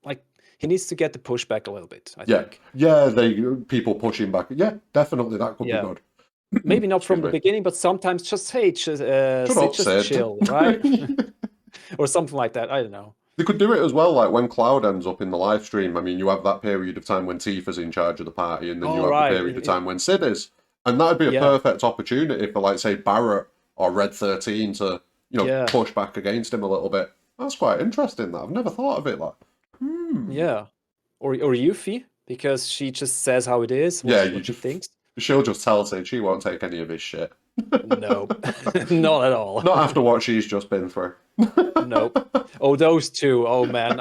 like he needs to get the pushback a little bit, I yeah, think. yeah. They people pushing back. Yeah, definitely that could be Yeah, good. maybe not Excuse from the me. beginning, but sometimes just hey, Shut Sid, up, just Sid. chill, right? or something like that. I don't know. They could do it as well, like when Cloud ends up in the live stream. I mean, you have that period of time when Tifa's in charge of the party, and then you All have the right. period of time when Sid is. And that'd be a Yeah. perfect opportunity for, like, say, Barrett or Red 13 to, Yeah. push back against him a little bit. That's quite interesting, that. I've never thought of it like, Yeah. Or Yuffie, because she just says how it is, yeah, what she thinks. she'll just tell Sid she won't take any of his shit. No, not at all. Not after what she's just been through. Nope. Oh, those two. Oh man,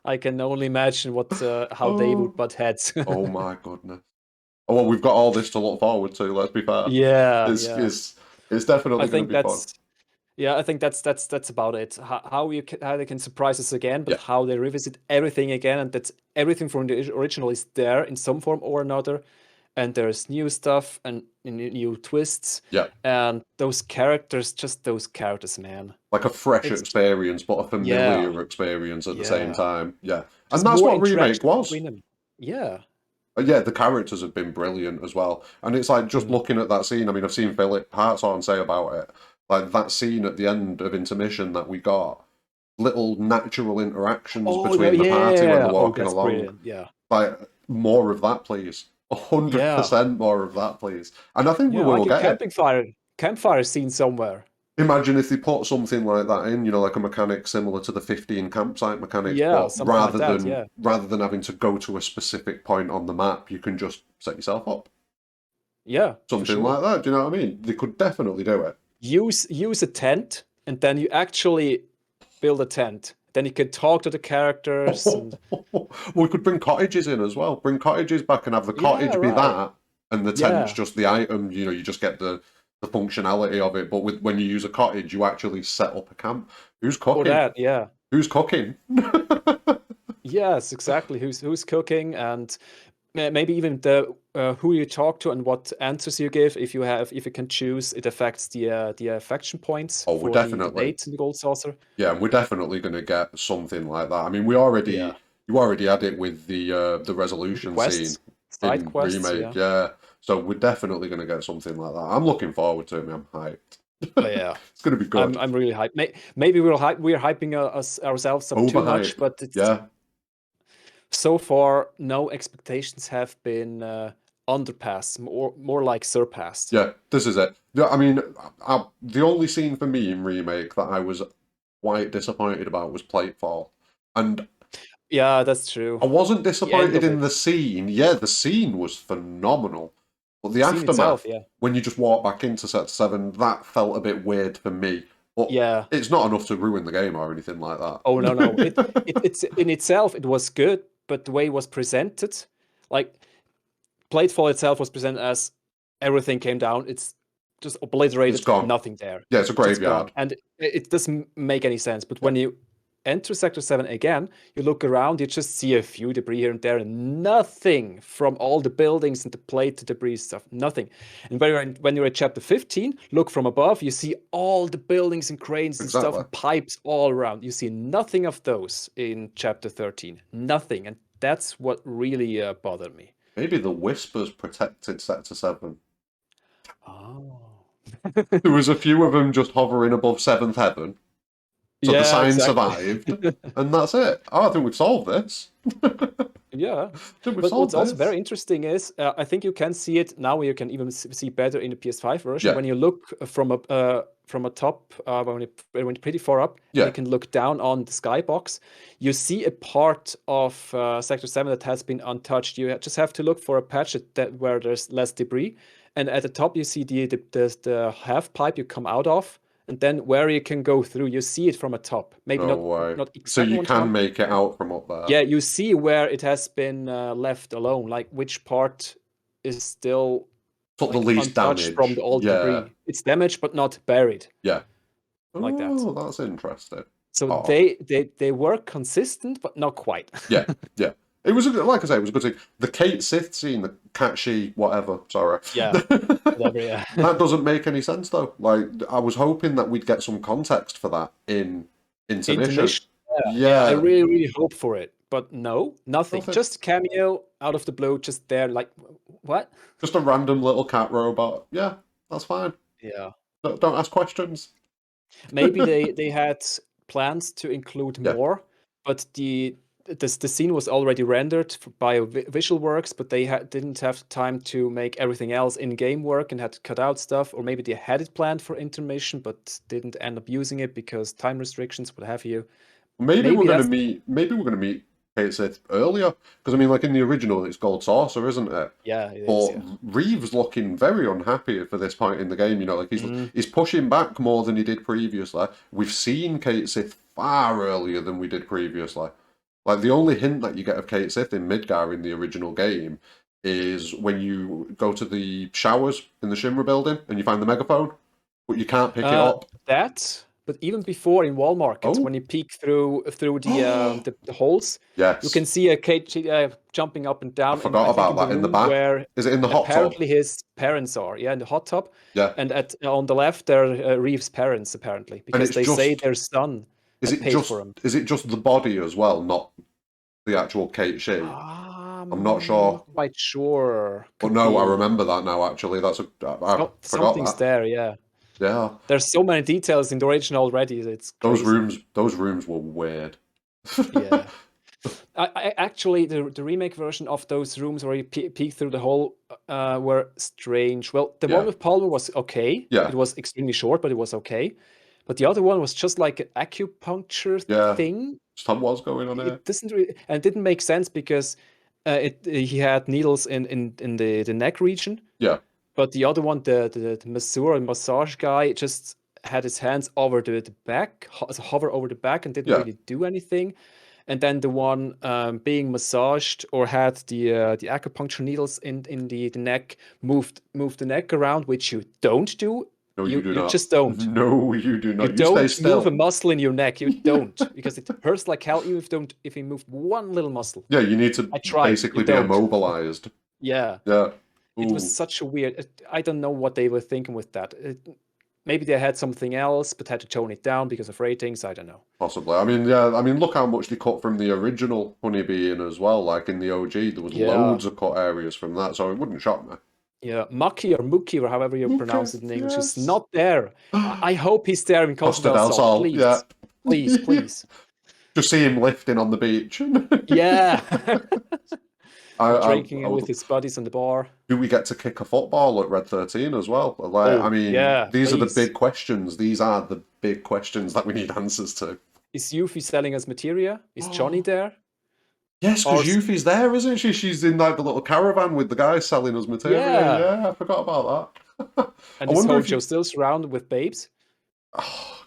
I can only imagine how they would Oh, butt heads. oh my goodness. Oh, well, we've got all this to look forward to, let's be fair. Yeah, It's, yeah. it's, it's I definitely going to think be fun. I think that's about it. How they can surprise us again, but Yeah. how they revisit everything again, and that's everything from the original is there in some form or another, and there's new stuff and new twists, Yeah. and those characters, just those characters, man. Like a fresh It's experience, but a yeah, familiar experience at the same yeah. time. Yeah. And Just that's more what Remake interactions was. between them. Yeah. Yeah, the characters have been brilliant as well. And it's like just Mhm. looking at that scene, I mean, I've seen Philip Hartshorn say about it. Like that scene at the end of intermission that we got, little natural interactions Oh, no, between the party when they're yeah. Oh, walking that's along. brilliant. Yeah. Like more of that, please. Yeah. 100% more of that, please. And I think we Yeah, like will a get it. campfire scene somewhere. Imagine if they put something like that in, like a mechanic similar to the 15 campsite mechanics, Yeah, but something like that. Yeah. rather than having to go to a specific point on the map, you can just set yourself up. Yeah, for Something sure. like that. Do you know what I mean? They could definitely do it. Use a tent, and then you actually build a tent. Then you can talk to the characters and We could bring cottages in as well. Bring cottages back and have the yeah, cottage be right. that, and the tent's Yeah. just the item. You just get the functionality of it. But when you use a cottage, you actually set up a camp. Who's Or cooking? that, yeah. Who's cooking? Yes, exactly. Who's cooking, and maybe even the who you talk to and what answers you give. If you can choose, it affects the affection points Oh, we're for the definitely. mates in the gold saucer. Yeah, and we're definitely going to get something like that. I mean, Yeah. you already had it with the With the resolution scene quests, side in quests, Remake, yeah. yeah. So we're definitely going to get something like that. I'm looking forward to it. I'm hyped. Oh yeah. It's going to be good. I'm really hyped. Maybe we're hyping ourselves up too much, Overhype. but it's Yeah, so far no expectations have been underpassed, more like surpassed. yeah. This is it. Yeah, I mean, the only scene for me in Remake that I was quite disappointed about was Platefall, and Yeah, that's true. I wasn't The end disappointed of in it, the scene. Yeah, the scene was phenomenal. But the the scene itself, aftermath, yeah. when you just walk back into set 7, that felt a bit weird for me. But Yeah. it's not enough to ruin the game or anything like Oh no, no. that. It's in itself it was good, but the way it was presented, like Platefall itself was presented as everything came down. It's just It's obliterated, gone. nothing there, Yeah, it's a just gone, graveyard. and it doesn't make any sense. But Yeah, when you enter Sector 7 again, you look around, you just see a few debris here and there, and nothing from all the buildings and the plate to debris stuff, nothing. And when you're at Chapter 15, look from above, you see all the buildings and cranes and stuff exactly. and pipes all around. You see nothing of those in Chapter 13, nothing, and that's what really bothered me. Maybe the Whispers protected Sector 7. Oh. There was a few of them just hovering above 7th Heaven, so the Yeah, sign exactly. survived, and that's it. Oh, I think we've solved this. Yeah. I think we've But what's solved also this. very interesting is I think you can see it now. You can even see better in the PS5 version Yeah, when you look from a top when you're pretty far up, and yeah, you can look down on the skybox. You see a part of Sector 7 that has been untouched. You just have to look for a patch where there's less debris, and at the top you see the half pipe you come out of, and then where you can go through. You see it from a top, maybe no way. not So exactly you one to can one. make it out from up there. Yeah, you see where it has been left alone, like which part is still Took the like least untouched from damage. all the Yeah, debris. It's damaged but not buried, yeah. like that. Oh, that's interesting. So Oh, they were consistent, but not quite. yeah, yeah. It was a good, like I say, it was a good scene. The Kate Sith scene, the Catchy, whatever. Sorry, Yeah, whatever. Yeah, that doesn't make any sense though. Like I was hoping that we'd get some context for that in intermission. intermission. Yeah, yeah. I Yeah, really hope for it, but no, nothing. nothing. Just cameo out of the blue, just there. Like what? Just a random little cat robot. Yeah, that's fine. Yeah. Don't ask questions. Maybe they had plans to include Yeah. more, but the scene was already rendered by Visualworks, but they didn't have time to make everything else in-game work and had to cut out stuff, or maybe they had it planned for intermission but didn't end up using it because time restrictions, what have you. Maybe we're Maybe gonna that's meet. Maybe we're gonna meet Kate Sith earlier because I mean, like in the original, it's Gold Saucer, isn't it? yeah, it is, But yeah. Reeves looking very unhappy for this point in the game. You know, like Mm. he's pushing back more than he did previously. We've seen Kate Sith far earlier than we did previously. Like the only hint that you get of Kate Sith in Midgar in the original game is when you go to the showers in the Shinra building and you find the megaphone, but you can't pick it up. That, but even before in wall markets, when Oh, you peek through the holes, you can yes. see a Kate jumping up and I down in, forgot I think, about in the that in the room back. where Is it in the hot tub? apparently his parents are. Yeah, in the hot tub, Yeah. and on the left there are Reeve's parents apparently And because it's they say just their son had paid for him. is it just the body as well, not the actual Kate She? I'm not Not sure. quite sure. But Could no, I be. remember that now actually. I forgot Something's that. there. Yeah, Yeah. there's so many details in the original already. It's crazy. Those rooms were weird. Yeah. Actually, the remake version of those rooms where you peek through the hole were strange. Well, the one Yeah. with Palmer was okay. Yeah. It was extremely short, but it was okay. But the other one was just like an acupuncture Yeah. thing. Something was going on here. It doesn't really, and it didn't make sense because he had needles in the neck region, Yeah. but the other one, the masseur and massage guy, just had his hands over the back, hover over the back, and didn't Yeah. really do anything. And then the one being massaged or had the acupuncture needles in the neck moved the neck around, which you don't do. No, you You do you not. just don't. No, you do You not. You stay don't move a still. muscle in your neck. You don't because it hurts like hell. Even if you move one little muscle. Yeah, you need to I tried. You basically be don't. immobilized. Yeah. Yeah. It was Ooh. such a weird. I don't know what they were thinking with that. Maybe they had something else, but had to tone it down because of ratings. I don't know. Possibly. I mean, yeah, I mean, look how much they cut from the original Honeybee in as well. Like in the OG, there was Yeah. loads of cut areas from that, so it wouldn't shock me. Yeah, Mucky or Mookie or however you Okay, pronounce it in English is yes. not there. I hope he's there in Costa Costa del del Sol. Sol, yeah. Please, please, please. Just see him lifting on the beach. Yeah. Or I drinking with would. his buddies in the bar. Do we get to kick a football at Red 13 as well? Like, I Oh, mean, yeah, these are the please. big questions. These are the big questions that we need answers to. Is Yuffie selling us materia? Is Johnny there? Yes, Or because Yuffie's there, isn't she? She's in like the little caravan with the guy selling us materia. yeah. Yeah, I forgot about that. And I is wonder if Hojo you. still surrounded with babes? Oh,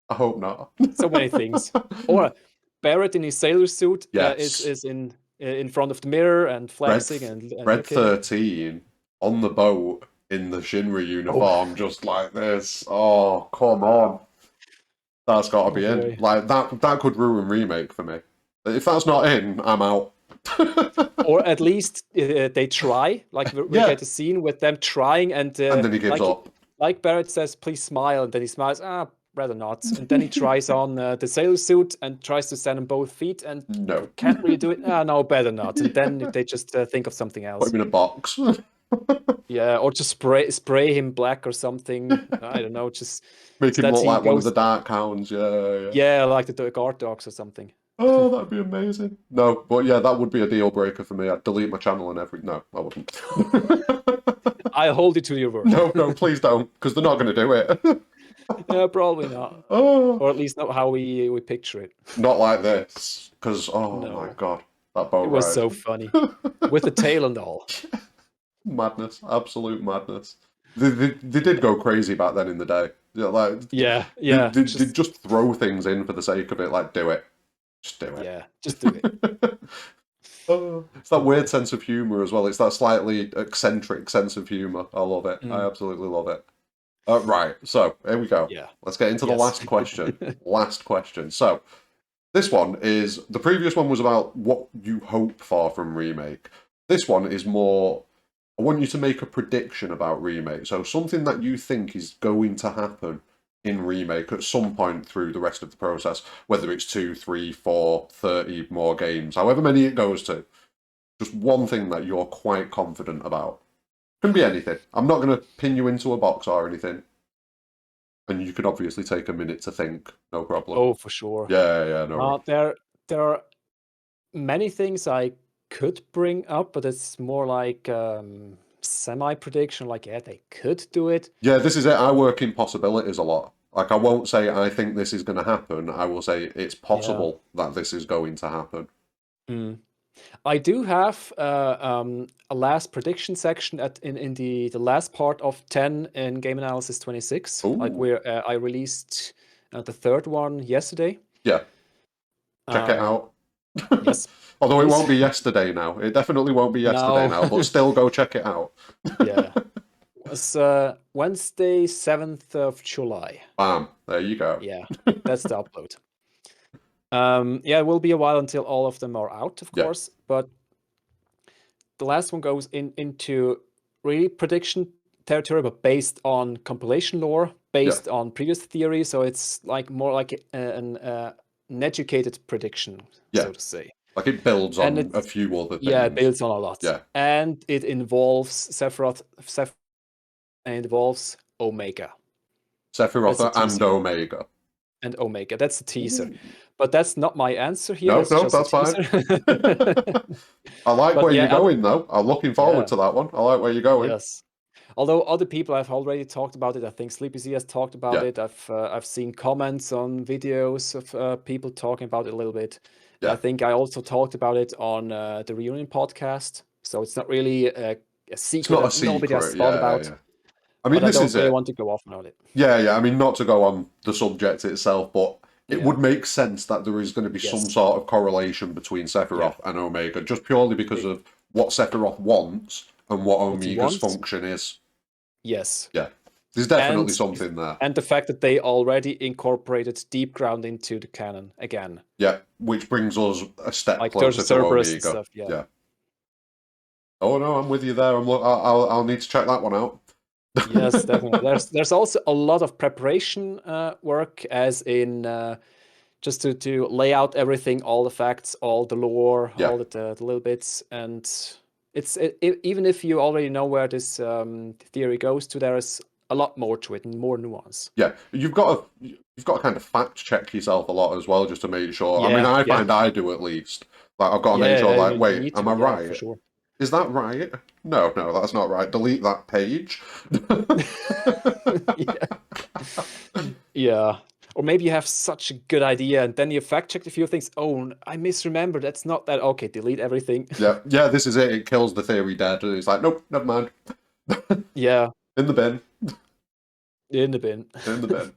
I hope not. So many things. Or Barrett in his sailor suit is Yes, is in front of the mirror and Red flexing and Red looking. 13 on the boat in the Shinra Oh, uniform, just like this. Oh, come on. That's got to oh be in. boy. Like that could ruin remake for me. If that's not in, I'm out. Or at least they try. Like we Yeah, get a scene with them trying, and and then he gives up. like Barrett says, "Please smile," and then he smiles. Rather not. And then he tries on the sailor suit and tries to stand on both feet and No. can't really do it. No, better not. And then they just think of something Put else. him in a box. Yeah, or just spray him black or something. I don't know. Just Make so him that look he like one of the goes. dark hounds. Yeah, yeah. Yeah, like the guard dogs or something. Oh, that'd be amazing. No, but yeah, that would be a deal breaker for me. I'd delete my channel and every. No, I wouldn't. I'll hold you to your word. No, no, please don't, because they're not going to do it. Yeah, probably not. Oh, Or at least not how we picture it. not like this, because oh my No. god, that It boat was ride. so funny. With the tail and all. Madness, absolute madness. They did go crazy back then in the day. Yeah, like Yeah, yeah. they just throw things in for the sake of it. Like, do it, just do it. Yeah, just do it. Oh, it's that weird sense of humor as well. It's that slightly eccentric sense of humor. I love it. I absolutely love it. Right, so here we go. Yeah. Let's get into the Yes. last question. Last question. So, this one is the previous one was about what you hope for from Remake. This one is more. I want you to make a prediction about Remake. So, something that you think is going to happen in Remake at some point through the rest of the process, whether it's 2, 3, 4, 30 more games, however many it goes to. Just one thing that you're quite confident about. Can be anything. I'm not going to pin you into a box or anything. And you can obviously take a minute to think, no problem. Oh, for sure. Yeah, no rush. There are many things I could bring up, but it's more like semi-prediction. Like, yeah, they could do it. Yeah, this is it. I work in possibilities a lot. Like, I won't say I think this is going to happen. I will say it's Yeah. possible that this is going to happen. Mm. I do have a last prediction section in the last part of 10 in Game Analysis 26, like Ooh, where I released the third one yesterday. yeah, check it Um, out. yes, Although it please. won't be yesterday now. It definitely won't be yesterday No, now, but still go check it out. yeah, it was Wednesday, 7th of July. Bam, there you go. Yeah, that's the upload. Yeah, it will be a while until all of them are out, of Yeah, course, but the last one goes into really prediction territory, but based on compilation lore, yeah, based on previous theory. So it's like more like an educated prediction, yeah. so to say. Like it builds And on a it's few other yeah, it things. builds on a lot, Yeah, and it involves Sephiroth and involves Omega. That's the Sephiroth and teaser. Omega. And Omega. That's the teaser. Ooh. But that's not my answer here. No, That's no, just a that's fine. teaser. I like But where you're yeah, going though. I'm looking forward yeah, to that one. I like where you're going. yes. Although other people have already talked about it, I think Sleepy Z has talked about Yeah, it. I've seen comments on videos of people talking about it a little bit, and I yeah. think I also talked about it on the Reunion podcast. So it's not really a It's secret not a that nobody has secret. thought Yeah, about, yeah. I mean, but I this don't is really it. want to go off on it. Yeah. I mean, not to go on the subject itself, but it Yeah. would make sense that there is going to be some Yes. sort of correlation between Yeah. Sephiroth and Omega, just purely because It- of what Sephiroth wants and what what he Omega's wants. function is. Yes. Yeah, there's definitely And something there. and the fact that they already incorporated Deep Ground into the canon again, Yeah, which brings us a step like there's a closer to Cerberus and Omega. stuff. Yeah. Yeah. Oh no, I'm with you there. I'll need to check that one out. Yes, definitely. There's also a lot of preparation work, as in just to lay out everything, all the facts, all the lore, Yeah, all the little bits, and even if you already know where this theory goes to, there is a lot more to it and more nuance. yeah. You've got to kind of fact check yourself a lot as well, just to make sure. I mean, Yeah, I yeah, find I do at least. Like I've got to make yeah, sure. yeah. Like, You wait, need am to, I yeah, for right? sure. Is that right? No, no, that's not right. Delete that page. Yeah. Yeah. Or maybe you have such a good idea and then you fact checked a few things. Oh, I misremembered. That's not that. Okay, delete everything. Yeah, yeah. This is it. It kills the theory dead. It's like, nope, never mind. Yeah, In the bin. in the bin. In the bin.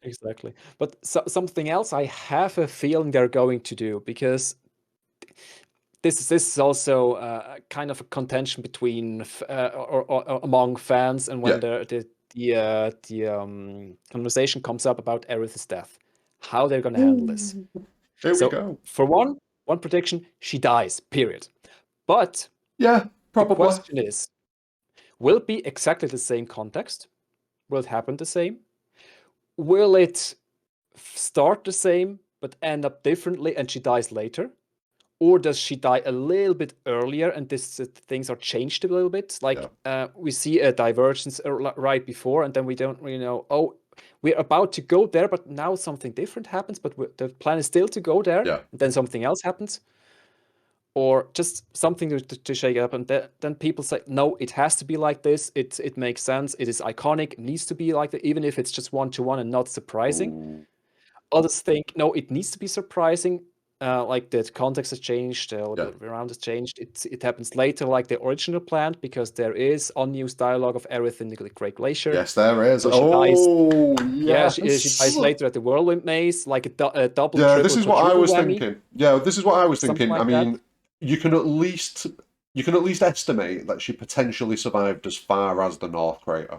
Exactly. But something else I have a feeling they're going to do, because this is also kind of a contention between or among fans, and when Yeah. the conversation comes up about Aerith's death, how they're going to handle this. Ooh. Here we So go. for one prediction, she dies, period. But Yeah, the probably. question is, will it be exactly the same context? Will it happen the same? Will it start the same but end up differently and she dies later? Or does she die a little bit earlier and this things are changed a little bit? Yeah. Like we see a divergence right before, and then we don't really know. Oh, we're about to go there, but now something different happens. But the plan is still to go there, Yeah. and then something else happens, or just something to shake it up. And then people say, no, it has to be like this. It makes sense. It is iconic. It needs to be like that, even if it's just one-to-one and not surprising. Ooh. Others think, no, it needs to be surprising. Like the context has changed, Yeah. the around has changed. It happens later, like the original plan, because there is unused dialogue of Aerith in the Great Glacier. Yes, there is. So she dies. Oh, Yeah, she yes. dies later at the Whirlwind Maze, like a double, Yeah, this triple, is what I quadruple was whammy, thinking. Yeah, this is what I was something thinking. I like that. mean, you can at least you can at least estimate that she potentially survived as far as the North Crater.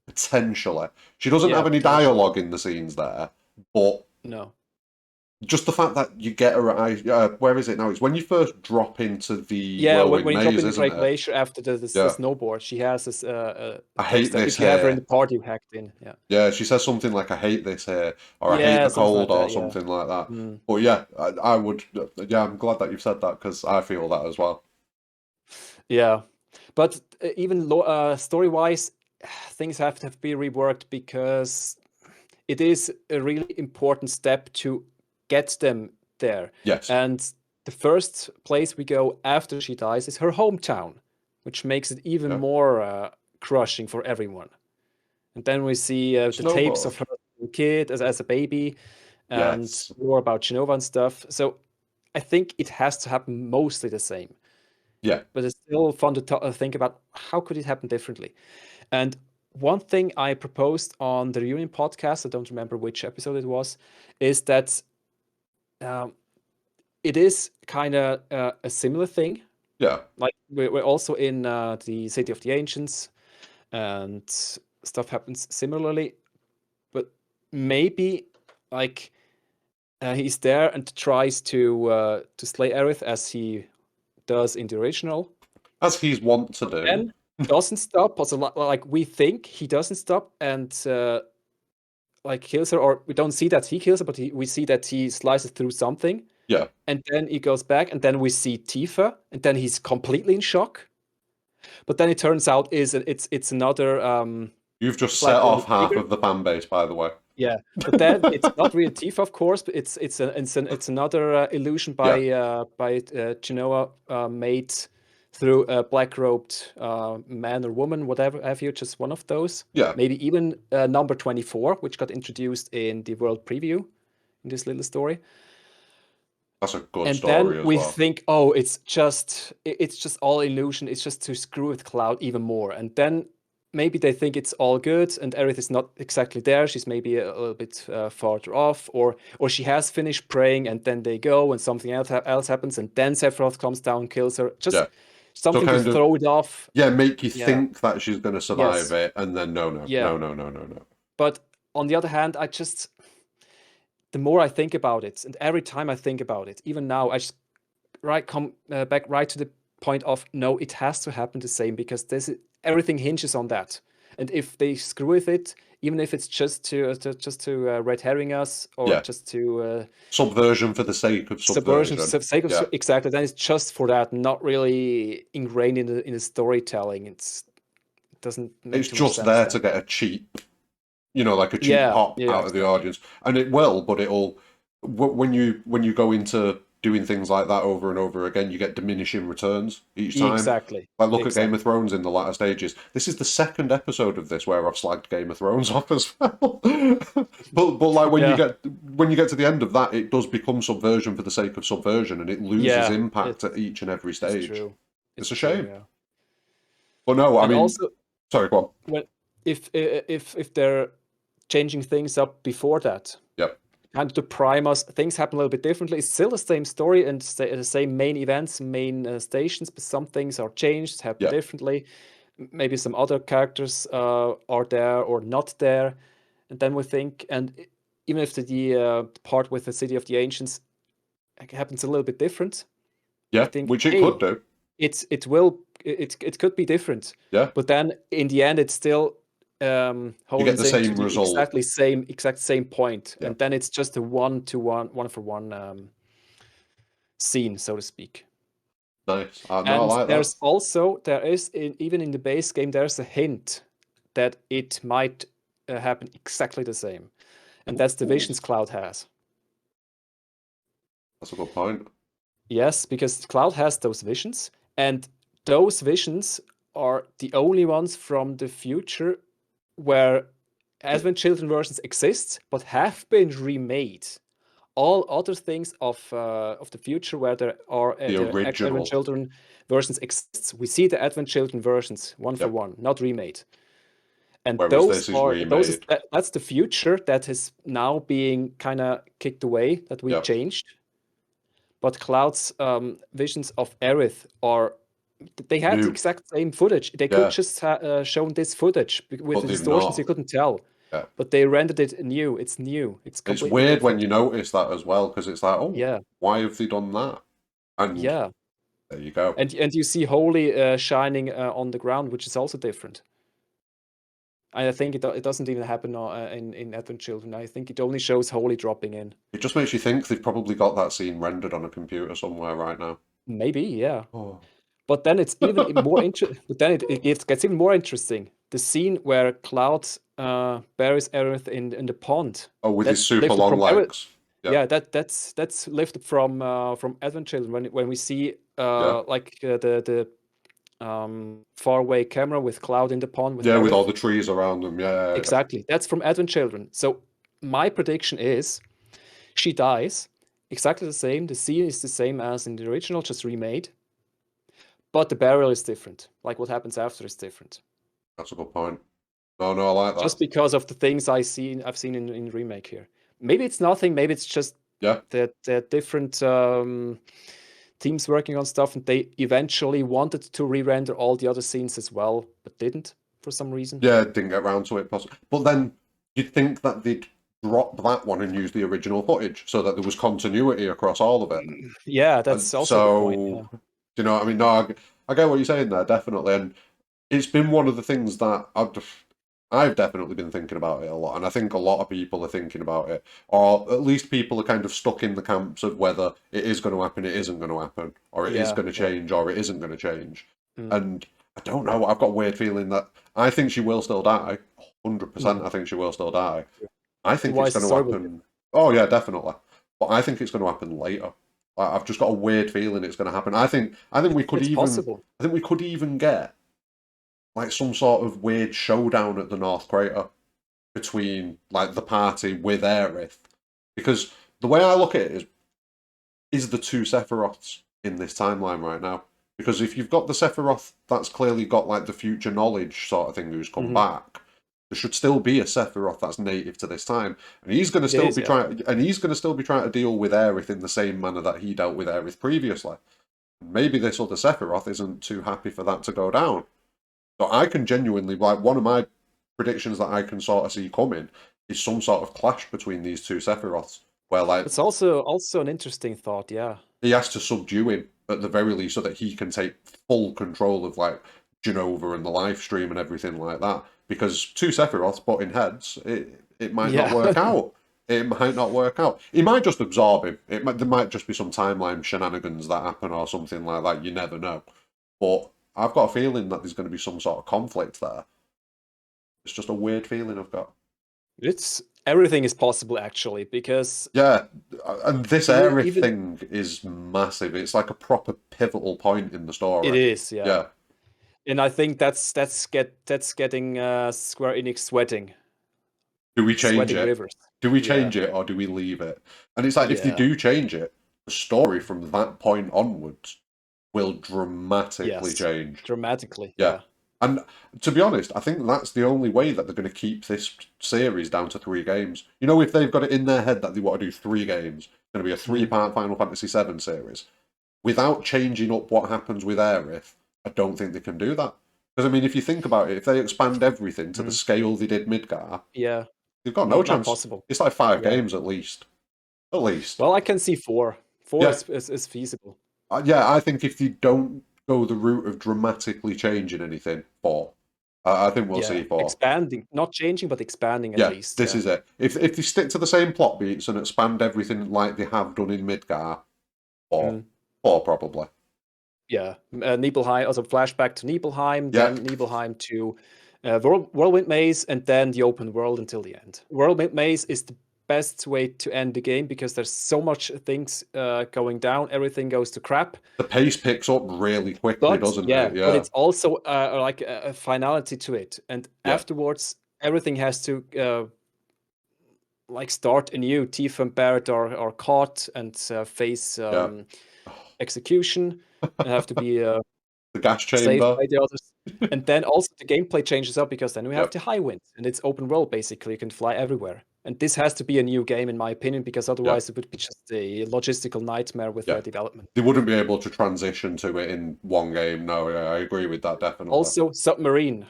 Potentially. She doesn't Yeah, have any potentially. dialogue in the scenes there, but No. just the fact that you get her where is it now? It's when you first drop into the Yeah, Whirlwind when you drop Maze, in the isn't Great it? Glacier after the Yeah. snowboard, she has this I hate text that this if you have her in here. the party, you hacked in. Yeah. Yeah, she says something like, I hate this here, or I hate Yeah, the something cold, like or that. Yeah. something like that. Mm. But yeah, I would, yeah, I'm glad that you've said that because I feel that as well. Yeah, but even story-wise, things have to be reworked, because it is a really important step to get them there. Yes. And the first place we go after she dies is her hometown, which makes it even Yeah. more crushing for everyone. And then we see the tapes of Snowboard. her as a kid, as a baby, and Yes. more about Genova and stuff. So I think it has to happen mostly the same. Yeah. But it's still fun to think about how could it happen differently. And one thing I proposed on the reunion podcast, I don't remember which episode it was, is that um, it is kind of a similar thing. Yeah. Like we're also in the City of the Ancients, and stuff happens similarly. But maybe like he's there and tries to slay Aerith as he does in the original. As he's wont to do. Then doesn't stop. Also, like we think he doesn't stop and like kills her, or we don't see that he kills her, but we see that he slices through something. Yeah. And then he goes back, and then we see Tifa, and then he's completely in shock. But then it turns out it's another You've just like set a off half trigger. of the fan base, by the way. Yeah, but then it's not really Tifa, of course, but it's another illusion by Genoa made through a black-robed man or woman, whatever have you, just one of those. Yeah. Maybe even number 24, which got introduced in the world preview in this little story. That's a good And story then as we well. think, oh, it's just all illusion. It's just to screw with Cloud even more. And then maybe they think it's all good, and Aerith is not exactly there. She's maybe a little bit farther off, or she has finished praying, and then they go, and something else happens, and then Sephiroth comes down, and kills her. Just Yeah. something to kind of- throw it off. Yeah, make you Yeah. think that she's going to survive Yes. it, and then no. Yeah. No. But on the other hand, the more I think about it, and every time I think about it, even now, I just come back right to the point of no, it has to happen the same, because everything hinges on that. And if they screw with it, even if it's just to red herring us, or Yeah. just to Subversion for the sake of subversion. sake of Yeah. exactly, then it's just for that, not really ingrained in the storytelling. It doesn't make It's too much just sense there then. to get a cheap, like a cheap pop out of the audience, and it will. But it'll when you go into doing things like that over and over again, you get diminishing returns each time. Exactly. Like look at Game of Thrones in the latter stages. This is the second episode of this where I've slagged Game of Thrones off as well. but like when you get to the end of that, it does become subversion for the sake of subversion, and it loses impact at each and every stage. It's true. It's a shame. Yeah. But no, I mean, also, sorry, go on. If they're changing things up before that, Yep. kind of to prime us, things happen a little bit differently. It's still the same story and the same main events, main stations, but some things are changed, happen differently. Maybe some other characters are there or not there, and then we think, and even if the part with the City of the Ancients happens a little bit different, Yeah, think, which it could do. It could be different. Yeah. But then in the end, it's still you get the same result. Exact same point, Yeah. and then it's just a one-for-one scene, so to speak. Nice. No, And I like that. Even in the base game, there's a hint that it might happen exactly the same, and that's the visions Cloud has. That's a good point. Yes, because Cloud has those visions, and those visions are the only ones from the future where Advent Children versions exist, but have been remade. All other things of the future where there are the original Advent Children versions exists. We see the Advent Children versions one for one, not remade. And whereas that's the future that is now being kind of kicked away, that we changed. But Cloud's visions of Aerith they had the exact same footage. They could just shown this footage with the distortions. You couldn't tell. Yeah. But they rendered it new. It's new. It's completely weird different. when you notice that as well, because it's like, why have they done that? And there you go. And you see Holy shining on the ground, which is also different. I think it doesn't even happen in Advent Children. I think it only shows Holy dropping in. It just makes you think they've probably got that scene rendered on a computer somewhere right now. Maybe, yeah. But then it's even more interesting. But then it gets even more interesting. The scene where Cloud buries Aerith in the pond. Oh, with his That's super lifted long from Aerith. legs. Yeah, Yeah, that's lifted from Advent Children when we see yeah, like the far away camera with Cloud in the pond with yeah. With all Aerith. the trees around them. Yeah, yeah, Exactly. That's from Advent Children. So my prediction is she dies exactly the same. The scene is the same as in the original, just remade, but the burial is different. Like what happens after is different. that's a good point. No, no, I like that. Just because of the things I've seen in remake here. Maybe it's nothing. Maybe it's just Yeah, that different teams working on stuff, and they eventually wanted to re-render all the other scenes as well, but didn't for some reason. yeah. Didn't get around to it, possibly. But then you'd think that they'd drop that one and use the original footage so that there was continuity across all of it. Yeah, And that's also a good point. Yeah. so, you know, what I mean, no, I get what you're saying there, definitely. And it's been one of the things that I've definitely been thinking about it a lot, and I think a lot of people are thinking about it, or at least people are kind of stuck in the camps of whether it is going to happen, it isn't going to happen, or it is Yeah, going to yeah. change, or it isn't going to change. Mm. And I don't know. I've got a weird feeling that I think she will still die. 100%. Mhm. I think she will still die. I think it's Otherwise, the going to story will be happen. Oh yeah, definitely. But I think it's going to happen later. I've just got a weird feeling it's going to happen. I think we could it's even. possible. I think we could even get like some sort of weird showdown at the North Crater between like the party with Aerith, because the way I look at it is the two Sephiroths in this timeline right now. Because if you've got the Sephiroth that's clearly got like the future knowledge sort of thing who's come Mhm. back, there should still be a Sephiroth that's native to this time, and he's going to It still is, be yeah. trying to deal with Aerith in the same manner that he dealt with Aerith previously. Maybe this other Sephiroth isn't too happy for that to go down. So I can genuinely, like, one of my predictions that I can sort of see coming is some sort of clash between these two Sephiroths, where like It's also an interesting thought. Yeah. he has to subdue him at the very least so that he can take full control of like Genova and the live stream and everything like that. Because two Sephiroths butting heads, it might not Yeah. work out. It might not work out. He might just absorb him. There might just be some timeline shenanigans that happen or something like that. You never know. But I've got a feeling that there's going to be some sort of conflict there. It's just a weird feeling I've got. It's everything is possible actually because Yeah, and this Aerith even thing is massive. It's like a proper pivotal point in the it story. is, yeah. Yeah. And I think that's getting Square Enix Do we change sweating it? rivers. Do we Yeah. change it or do we leave it? And it's like if they Yeah. do change it, the story from that point onwards will dramatically Yes. change. Dramatically, Yeah. yeah. And to be honest, I think that's the only way that they're going to keep this series down to 3 games. You know, if they've got it in their head that they want to do 3 games, it's going to be a Mhm. 3-part Final Fantasy VII series. Without changing up what happens with Aerith, I don't think they can do that. Because, I mean, if you think about it, if they expand everything to the Mhm. scale they did Midgar, Yeah. they've got no Not chance. possible. It's like 5 Yeah. games at least. At least. Well, I can see 4. 4 Yeah. is feasible. Yeah, I think if they don't go the route of dramatically changing anything, 4. I think we'll Yeah. see 4. Expanding, not changing, but expanding at Yeah, least, this yeah. is it. If they stick to the same plot beats and expand everything like they have done in Midgar, 4. Mm. 4 probably. Yeah. Nibelheim, also flashback to Nibelheim, Yeah, then Nibelheim to Whirlwind Maze, and then the open world until the end. Whirlwind Maze is the best way to end the game because there's so much things going down, everything goes to crap. the pace picks up really quickly, But doesn't yeah, it? but Yeah, it's also like a finality to it, and yeah, afterwards everything has to like start anew. Tifa and Barrett are caught and face yeah. execution and have to be The gas saved chamber. by the others. And then also the gameplay changes up because then we have Yep. the high wind and it's open world basically. You can fly everywhere. And this has to be a new game in my opinion because Yeah, otherwise it would be just a logistical nightmare with yeah. development. They wouldn't be able to transition to it in one game. No, yeah, I agree with that definitely. Also, submarine.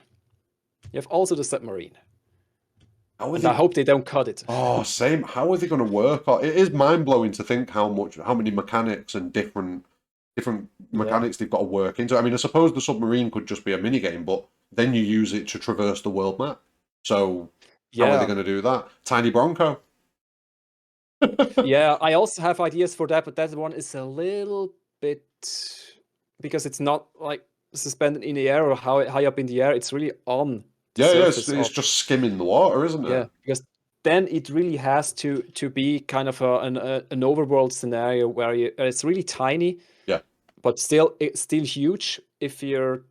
You have also the submarine. How are And I they? hope they don't cut it. Oh, same. How are they going to work? It is mind blowing to think how many mechanics and different Yeah. mechanics they've got to work into. I mean, I suppose the submarine could just be a mini game, but then you use it to traverse the world map. So how are they Yeah. going to do that? Tiny Bronco. Yeah, I also have ideas for that, but that one is a little bit because it's not like suspended in the air or high up in the air. It's really on the Yeah, yeah, surface it's of, just skimming the water, isn't yeah, it? because then it really has to be kind of an overworld scenario where it's really tiny, Yeah, but still it's still huge if you'd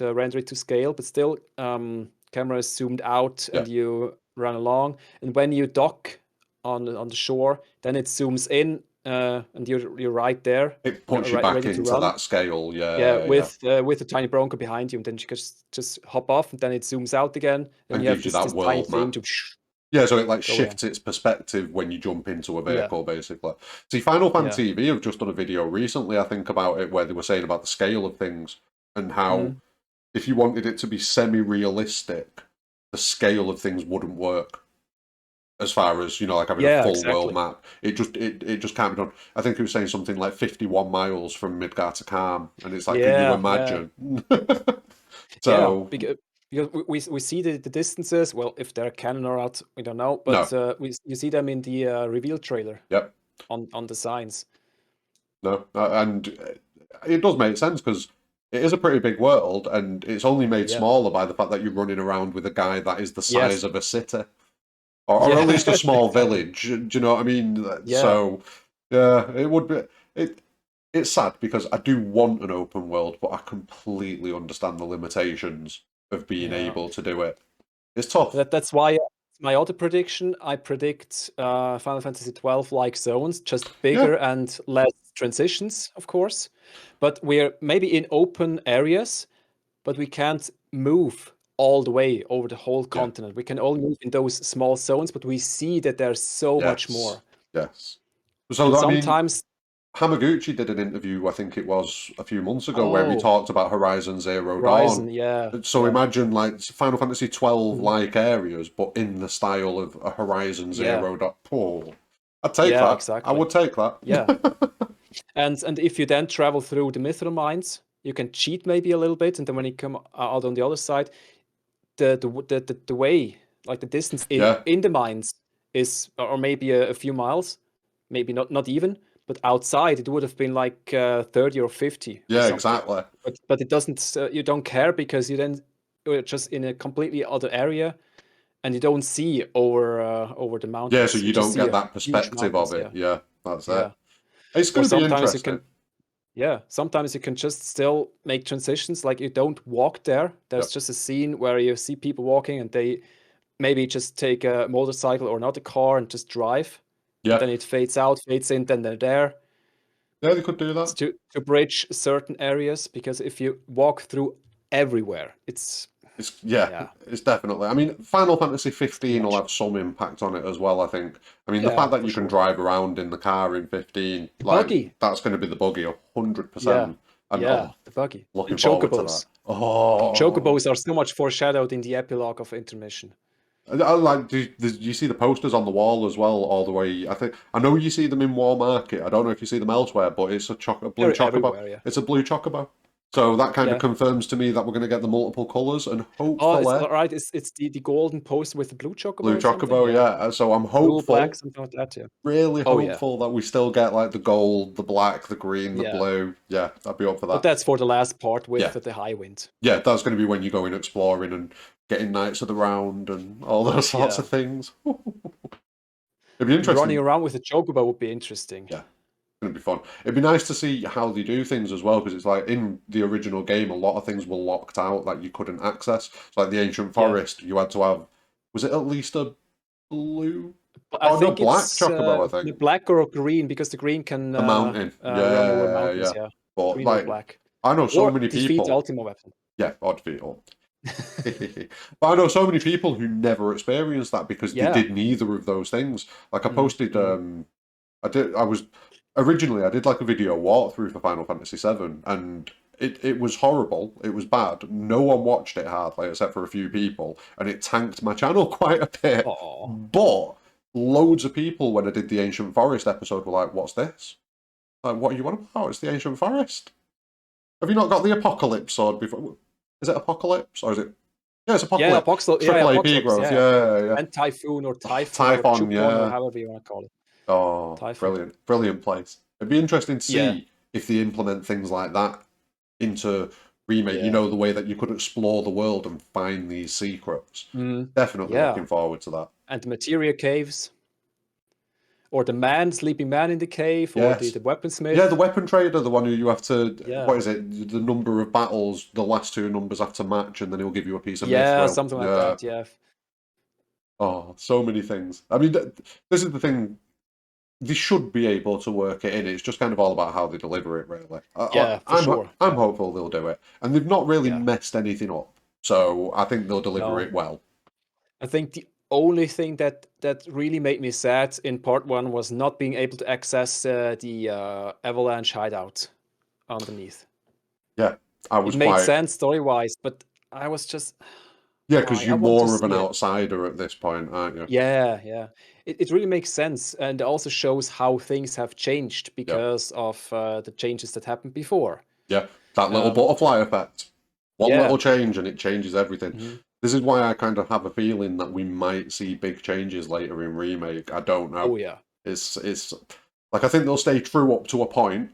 render it to scale, but still camera is zoomed out yeah. and you run along, and when you dock on the shore, then it zooms in and you're right there, It puts you back ready to into run. that scale. Yeah, Yeah, yeah. with a tiny Bronco behind you, and then you just hop off, and then it zooms out again, and And you have gives you this that tiny world thing map. to Yeah, so it like go along. shifts its perspective when you jump into a Yeah, vehicle, basically. See, Final yeah. Fantasy V have just done a video recently, I think, about it, where they were saying about the scale of things and how Mm. if you wanted it to be semi-realistic, the scale of things wouldn't work. As far as like having a Yeah, full world exactly. map, it just can't be done. I think it was saying something like 51 miles from Midgar to Calm, and it's like, can you Yeah, yeah. imagine? Yeah, So because we see the distances. Well, if they're canon or not, we don't know. But no, you see them in the reveal trailer yep, on the signs. no, and it does make sense because it is a pretty big world, and it's only made Yeah. smaller by the fact that you're running around with a guy that is the size Yes. of a city, or at least a Yes. small Exactly. village. Do you know what I mean? Yeah. So yeah, it would be it. It's sad because I do want an open world, but I completely understand the limitations of being Yeah. able to do it. It's tough. That's why my other prediction. I predict Final Fantasy 12 like zones, just Yeah, bigger and less transitions, of course. But we're maybe in open areas, but we can't move all the way over the whole yeah, continent. We can only move in those small zones, but we see that there's so much yes, more. yes. And So I mean, sometimes, Hamaguchi did an interview, I think it was a few months ago, where he oh, talked about Horizon Zero Dawn. Horizon, yeah, So yeah, imagine like Final Fantasy 12 mhm, like areas, but in the style of a Horizon yeah, Zero Dawn. Oh, I'd take yeah, that. I exactly. would take that. Yeah. And if you then travel through the mithril mines, you can cheat maybe a little bit, and then when you come out on the other side, the way, like the distance Yeah, in the mines is, or maybe a few miles, maybe not even, but outside it would have been like 30 or 50 or yeah, something. exactly. But it doesn't, you don't care because you're just in a completely other area, and you don't see over the Yeah, so mountains. You you just don't see get a that huge perspective of mountains. it. Yeah, Yeah, that's it. yeah. It's Or going to be sometimes you interesting. can, yeah, sometimes you can just still make transitions. Like you don't walk there. There's Yep. just a scene where you see people walking, and they maybe just take a motorcycle or not a car and just drive, and Yeah. then it fades out, fades in, then they're there. Yeah, they could do It's that. to bridge certain areas, because if you walk through everywhere, it's, It's yeah, yeah, it's definitely. I mean, Final Fantasy too 15 will much. have some impact on it as well, I think. I mean, the Yeah, fact that for you can sure. drive around in the car in 15, The like buggy, that's going to be the buggy yeah, 100%. And yeah, oh, the buggy, and looking forward to that. chocobos. Oh, Chocobos are so much foreshadowed in the epilogue of Intermission. I like. Do you see the posters on the wall as well, all the way? I know you see them in War Market. I don't know if you see them elsewhere, but it's a blue They're chocobo. everywhere, yeah. It's a blue chocobo. So that kind of Yeah. confirms to me that we're going to get the multiple colours, and Oh, it's hopefully right. It's the golden post with the blue chocobo blue or something. chocobo. Yeah. Yeah. So I'm Blue, black, hopeful, something like that. Yeah. really Oh yeah. hopeful that we still get like the gold, the black, the green, the Yeah. blue. Yeah, I'd be up for But that. that's for the last part with Yeah, the high wind. yeah, that's going to be when you're going exploring and getting Knights of the Round and all those sorts Yeah. of things. It'd be And running interesting. around with a chocobo would be interesting. Yeah, going to be fun. It'd be nice to see how they do things as well, because it's like in the original game, a lot of things were locked out that you couldn't access. So like the ancient Yeah. forest, you had to have. Was it at least a blue? I Oh no, think black it's chocobo. I the think black or green, because the green can a mountain. run over Yeah, mountains. yeah. Yeah. But Green or like, black. I know so Or many defeat the people. ultimate weapon. Yeah, odd feet. But I know so many people who never experienced that because they Yeah. did neither of those things. Like I Mhm, posted, mhm. I was originally I did like a video walkthrough for Final Fantasy VII, and it was horrible. It was bad. No one watched it hardly except for a few people, and it tanked my channel quite a bit. Oh. But loads of people when I did the Ancient Forest episode were like, "What's this? Like, what are you on about? It's the Ancient Forest. Have you not got the Apocalypse sword before? Is it Apocalypse or is it? Yeah, it's Yeah, Apocalypse. yeah, Triple AP Apocalypse. growth. Yeah. Yeah, yeah. And Typhoon or Oh, Typhon or Typhon. Chukon or Yeah. however you want to call it. Oh, Typhon. brilliant, brilliant place. It'd be interesting to Yeah. see if they implement things like that into Remake, Yeah. the way that you could explore the world and find these secrets. Mm. Definitely Yeah. looking forward to that. And the materia caves, or the sleeping man in the cave, or the Yes. weaponsmith. Yeah, the weapon trader, the one who you have to, Yeah. what is it? The number of battles, the last two numbers have to match, and then he'll give you a piece of Yeah, mithril. something like Yeah. that. Yeah. Oh, so many things. I mean, this is the thing. They should be able to work it in. It's just kind of all about how they deliver it, really. Yeah, for sure. I'm Yeah. hopeful they'll do it, and they've not really Yeah. messed anything up. So I think they'll deliver No. it well. I think the only thing that really made me sad in part one was not being able to access the avalanche hideout underneath. Yeah, I It was made quite. sense story-wise, but I was just, Yeah, because why? I you're want to more of an see it. outsider at this point, aren't you? Yeah, yeah. It really makes sense, and also shows how things have changed Yeah, because of the changes that happened before. yeah. That little Um, butterfly effect. One yeah. little change and it changes everything. Mhm. This is why I kind of have a feeling that we might see big changes later in Remake. I don't know. Oh yeah. It's like I think they'll stay true up to a point,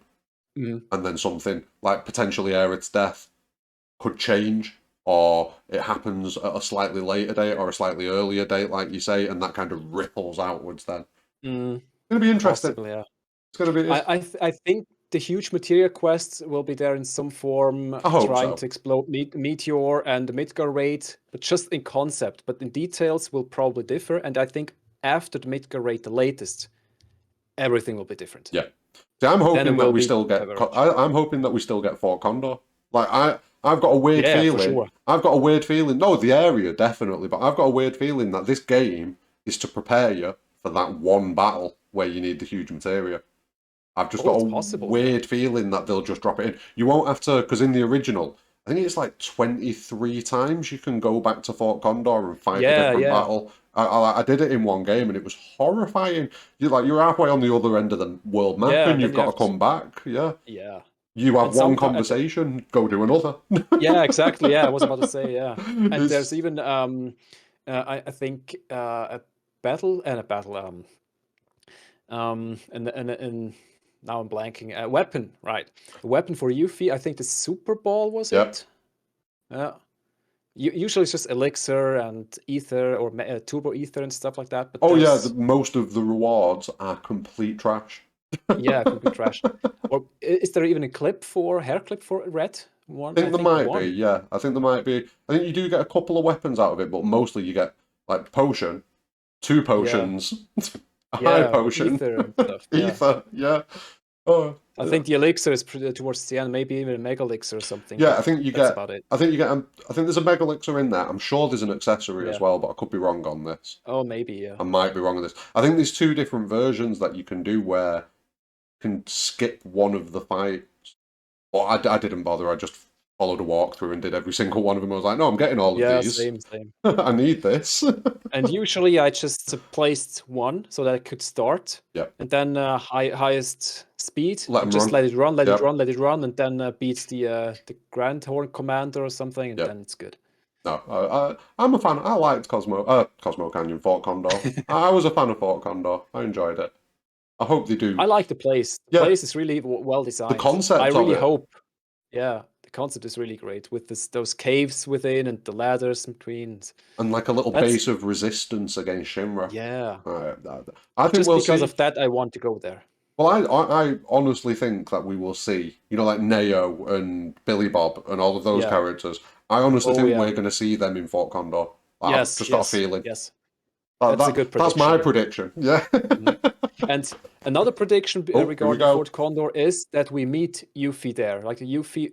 Mhm. and then something like potentially Aerith's death could change, or it happens at a slightly later date or a slightly earlier date, like you say, and that kind of ripples outwards. Then it's Mm, gonna be interesting. possibly, yeah. It's gonna be. I think the huge materia quests will be there in some form, I hope trying so. to explode Meteor and the Midgar raid, but just in concept. But in details will probably differ, and I think after the Midgar raid, the latest, everything will be different. Yeah. See, I'm Then it hoping that will we be still get. average. I'm hoping that we still get Fort Condor. Like I've got a weird Yeah, for feeling. sure. I've got a weird feeling. No, the area definitely, but I've got a weird feeling that this game is to prepare you for that one battle where you need the huge materia. I've just Oh, got a it's possible. Yeah. weird feeling that they'll just drop it in. You won't have to, because in the original, I think it's like 23 times you can go back to Fort Condor and fight a Yeah, different yeah. battle. I did it in one game and it was horrifying. You're halfway on the other end of the world map Yeah, and and you've then you got to have to. come back. Yeah. Yeah. You have And one sometimes, conversation, go do another. yeah, exactly. Yeah, I was about to say, yeah. And there's It's even I think a battle and now I'm blanking. A weapon, right? A weapon for Yuffie. I think the Super Ball was yeah. it. Yeah. Usually it's just elixir and ether or turbo ether and stuff like that. But Oh yeah, there's, most of the rewards are complete trash. yeah, complete trash. Or is there even a clip for hair clip for red one? I I think there think might be, one. yeah. I think there might be. I think you do get a couple of weapons out of it, but mostly you get like potion, two Yeah, potions, a high yeah, or potion, ether and stuff. Yeah. ether, yeah. Oh, I think the elixir is towards the end, maybe even a mega elixir or something, yeah. but that's about it. I think you get. I think there's a mega elixir in there. I'm sure there's an accessory as Yeah. well, but I could be wrong on this. Oh, maybe, yeah. I might be wrong on this. I think there's two different versions that you can do where you can skip one of the fights. Or I didn't bother. I just followed a walkthrough and did every single one of them. I was like, no, I'm getting all of Yeah, these. same, same. I need this. And usually I just placed one so that I could start, Yep. and then highest speed, Let and them just run. let it run, let it Yep. run, let it run, and then beat the Grand Horn Commander or something, and Yep. then it's good. No, I'm a fan. I liked Cosmo Canyon, Fort Condor. I was a fan of Fort Condor. I enjoyed it. I hope they do. I like the place. The Yeah, place is really well the designed. I concept of really it hope. Yeah, the concept is really great with those caves within and the ladders in between. and like a little That's base of resistance against Shinra. yeah. I think Just we'll because see. of that, I want to go there. Well, I honestly think that we will see. Like Neo and Billy Bob and all of those Yeah. characters. I honestly Oh think yeah. we're going to see them in Fort Condor. I've Yes, just got a yes, feeling. yes. That's a good That's my prediction. prediction. Yeah. Mhm. And another prediction Oh, here we regarding go. Fort Condor is that we meet Yuffie there. Like Yuffie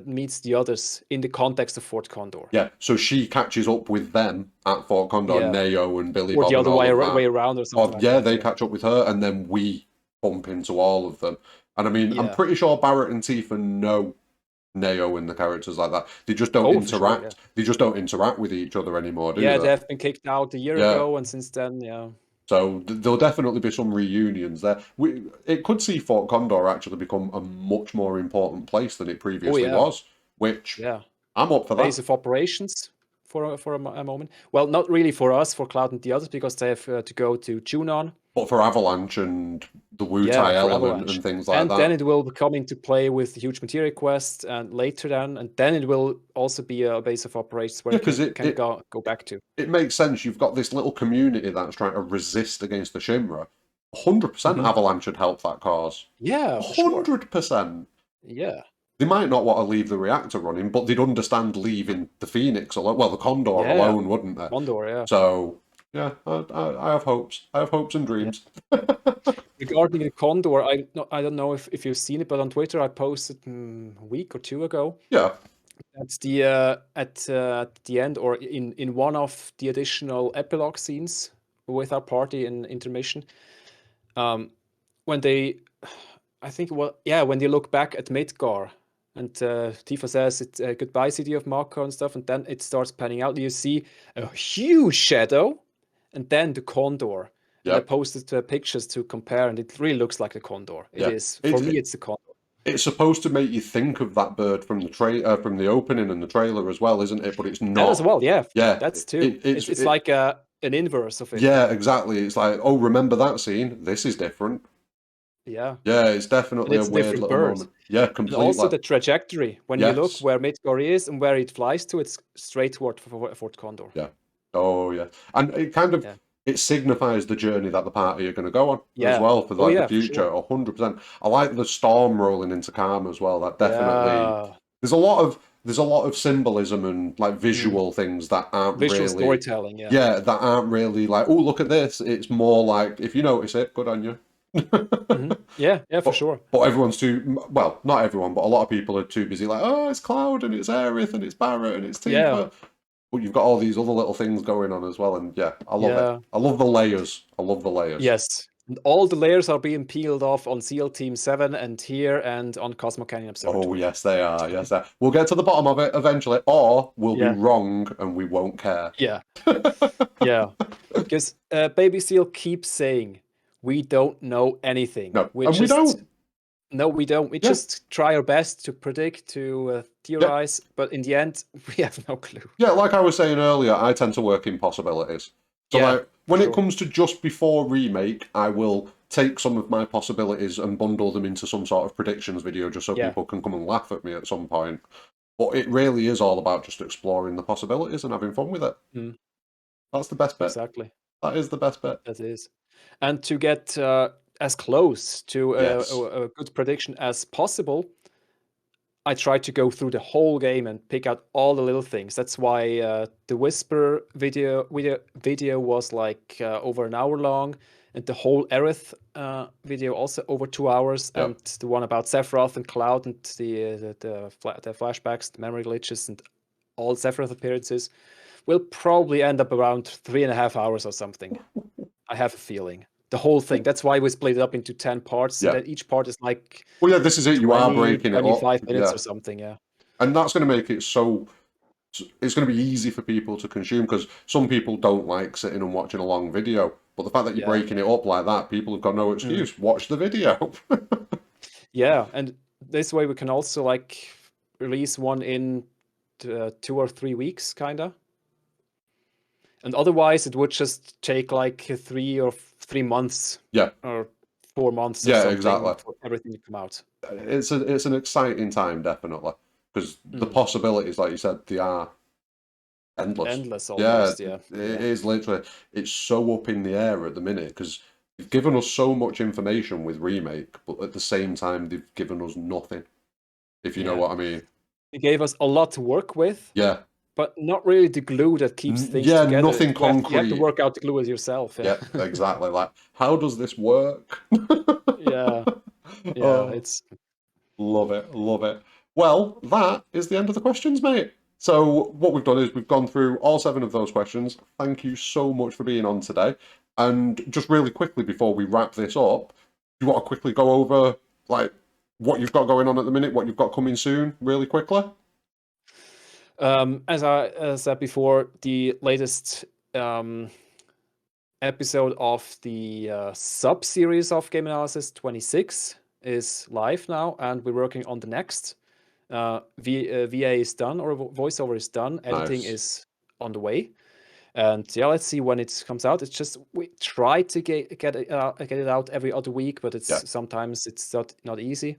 meets the others in the context of Fort Condor. Yeah, so she catches up with them at Fort Condor, Yeah. Neo and Billy Or Bob the and other all of way that. around or something Or like yeah, that. they Yeah. catch up with her, and then we bump into all of them. And I mean, I'm Yeah. pretty sure Barrett and Tifa know Neo and the characters like that. They just don't Oh, for sure. Yeah. interact. They just don't interact with each other anymore, do Yeah, they? they have been kicked out a year Yeah. ago, and since then, yeah. So there'll definitely be some reunions there. It could see Fort Condor actually become a much more important place than it Oh previously yeah. was, which Yeah. I'm up for Base that. of operations for a moment. Well, not really for us, for Cloud and the others, because they have to go to Junon But for Avalanche and the Yeah, Wutai for element Avalanche. and things like And then that. it will come into play with huge material quests and later then, and then it will also be a base of operations where Yeah, you because can go back to. it makes sense. You've got this little community that's trying to resist against the Shinra. 100% Mhm. Avalanche would help that cause. Yeah, for sure. 100%. Yeah. They might not want to leave the reactor running, but they'd understand leaving the Phoenix alone. Well, the Condor Yeah. alone, wouldn't they? Condor, yeah. So, yeah, I have hopes. I have hopes and Yeah. dreams. Regarding the Condor, I don't know if you've seen it, but on Twitter I posted a week or two ago Yeah, at the end or in one of the additional epilogue scenes with our party in intermission, when they, I think, well, yeah, when they look back at Midgar and Tifa says it's goodbye, city of Mako and stuff, and then it starts panning out. You see a huge shadow, and then the Condor. And I yep, posted pictures to compare, and it really looks like the Condor. It yeah. is, for It's me, it's the Condor. it's supposed to make you think of that bird from the from the opening and the trailer as well, isn't it? But it's That as not. well, yeah, Yeah, that's too. It's like an inverse of it. yeah, exactly. It's like, oh, remember that scene? This is different. Yeah, Yeah, it's and definitely a it's a weird different little bird. moment. Yeah, And also completely. the trajectory. When you look Yes. where Midgar is and where it flies to, it's straight toward Fort Condor. Yeah. Oh, yeah. And it kind of Yeah. it signifies the journey that the party are going to go on as Yeah. well for Oh like the yeah, for future. sure. 100%. I like the storm rolling into Karma as well. That definitely Yeah. there's a lot of symbolism and like Mm. visual things that aren't Visual really storytelling, yeah. yeah, that aren't really like, oh, look at this. It's more like if you notice it, good on you. Yeah, yeah, for But sure. everyone's too well, not everyone, but a lot of people are too busy like, oh, it's Cloud and it's Aerith and it's Barrett and it's Yeah, Tifa. But you've got all these other little things going on as well, and yeah, I love it. yeah. I love the layers. I love the layers. Yes. And all the layers are being peeled off on SEAL Team 7 and here and on Cosmo Canyon Oh Observatory. yes, they are. Yes, they are. We'll get to the bottom of it eventually, or we'll be Yeah. wrong and we won't care. Yeah. Yeah. Because Baby Seal keeps saying, we don't know anything. No, We're and we just don't. No, we don't. We Yeah, just try our best to predict, to yeah, theorize, but in the end, we have no clue. yeah. Like I was saying earlier, I tend to work in possibilities. So Yeah, like for when it sure. comes to just before remake, I will take some of my possibilities and bundle them into some sort of predictions video just so Yeah, people can come and laugh at me at some point. But it really is all about just exploring the possibilities and having fun with it. mm, That's the best bit. exactly. That is the best bit. That is. And to get as close to Yes. a good prediction as possible, I try to go through the whole game and pick out all the little things. That's why the Whisper video was like over an hour long, and the whole Aerith video also over 2 hours, Yep. and the one about Sephiroth and Cloud and the flashbacks, the memory glitches, and all Sephiroth appearances will probably end up around 3.5 hours or something. I have a feeling. The whole thing. That's why we split it up into 10 parts, so Yeah. that each part is like Well, yeah, this is it. You are 20, breaking it up. 25 minutes Yeah. or something, yeah. And that's going to make it so. It's going to be easy for people to consume because some people don't like sitting and watching a long video. But the fact that you're Yeah. breaking it up like that, people have got no Mm. excuse. Watch the video. Yeah, and this way we can also like release one in 2 or 3 weeks, kinda. And otherwise, it would just take like 3 months Yeah. or 4 months or Yeah, something exactly. for everything to come out. It's an exciting time, definitely. Because the Mm. possibilities, like you said, they are endless. Endless Yeah, almost, yeah. it Yeah. is literally. It's so up in the air at the minute because they've given us so much information with remake, but at the same time they've given us nothing. If you know Yeah. what I mean. It gave us a lot to work with, Yeah, but not really the glue that keeps things yeah, together. nothing You have to concrete. work out the glue as yourself, yeah. Yeah, exactly. Like, how does this work? Yeah. Yeah, Oh, it's love it, love it. Well, that is the end of the questions, mate. So what we've done is we've gone through all 7 of those questions. Thank you so much for being on today. And just really quickly before we wrap this up, do you want to quickly go over like what you've got going on at the minute, what you've got coming soon, really quickly? as I said before, the latest episode of the sub-series of Game Analysis 26 is live now, and we're working on the next. VA is done, or voiceover is done. Editing Nice. is on the way. And yeah, let's see when it comes out. It's just we try to get it out every other week, but Yeah. sometimes it's not easy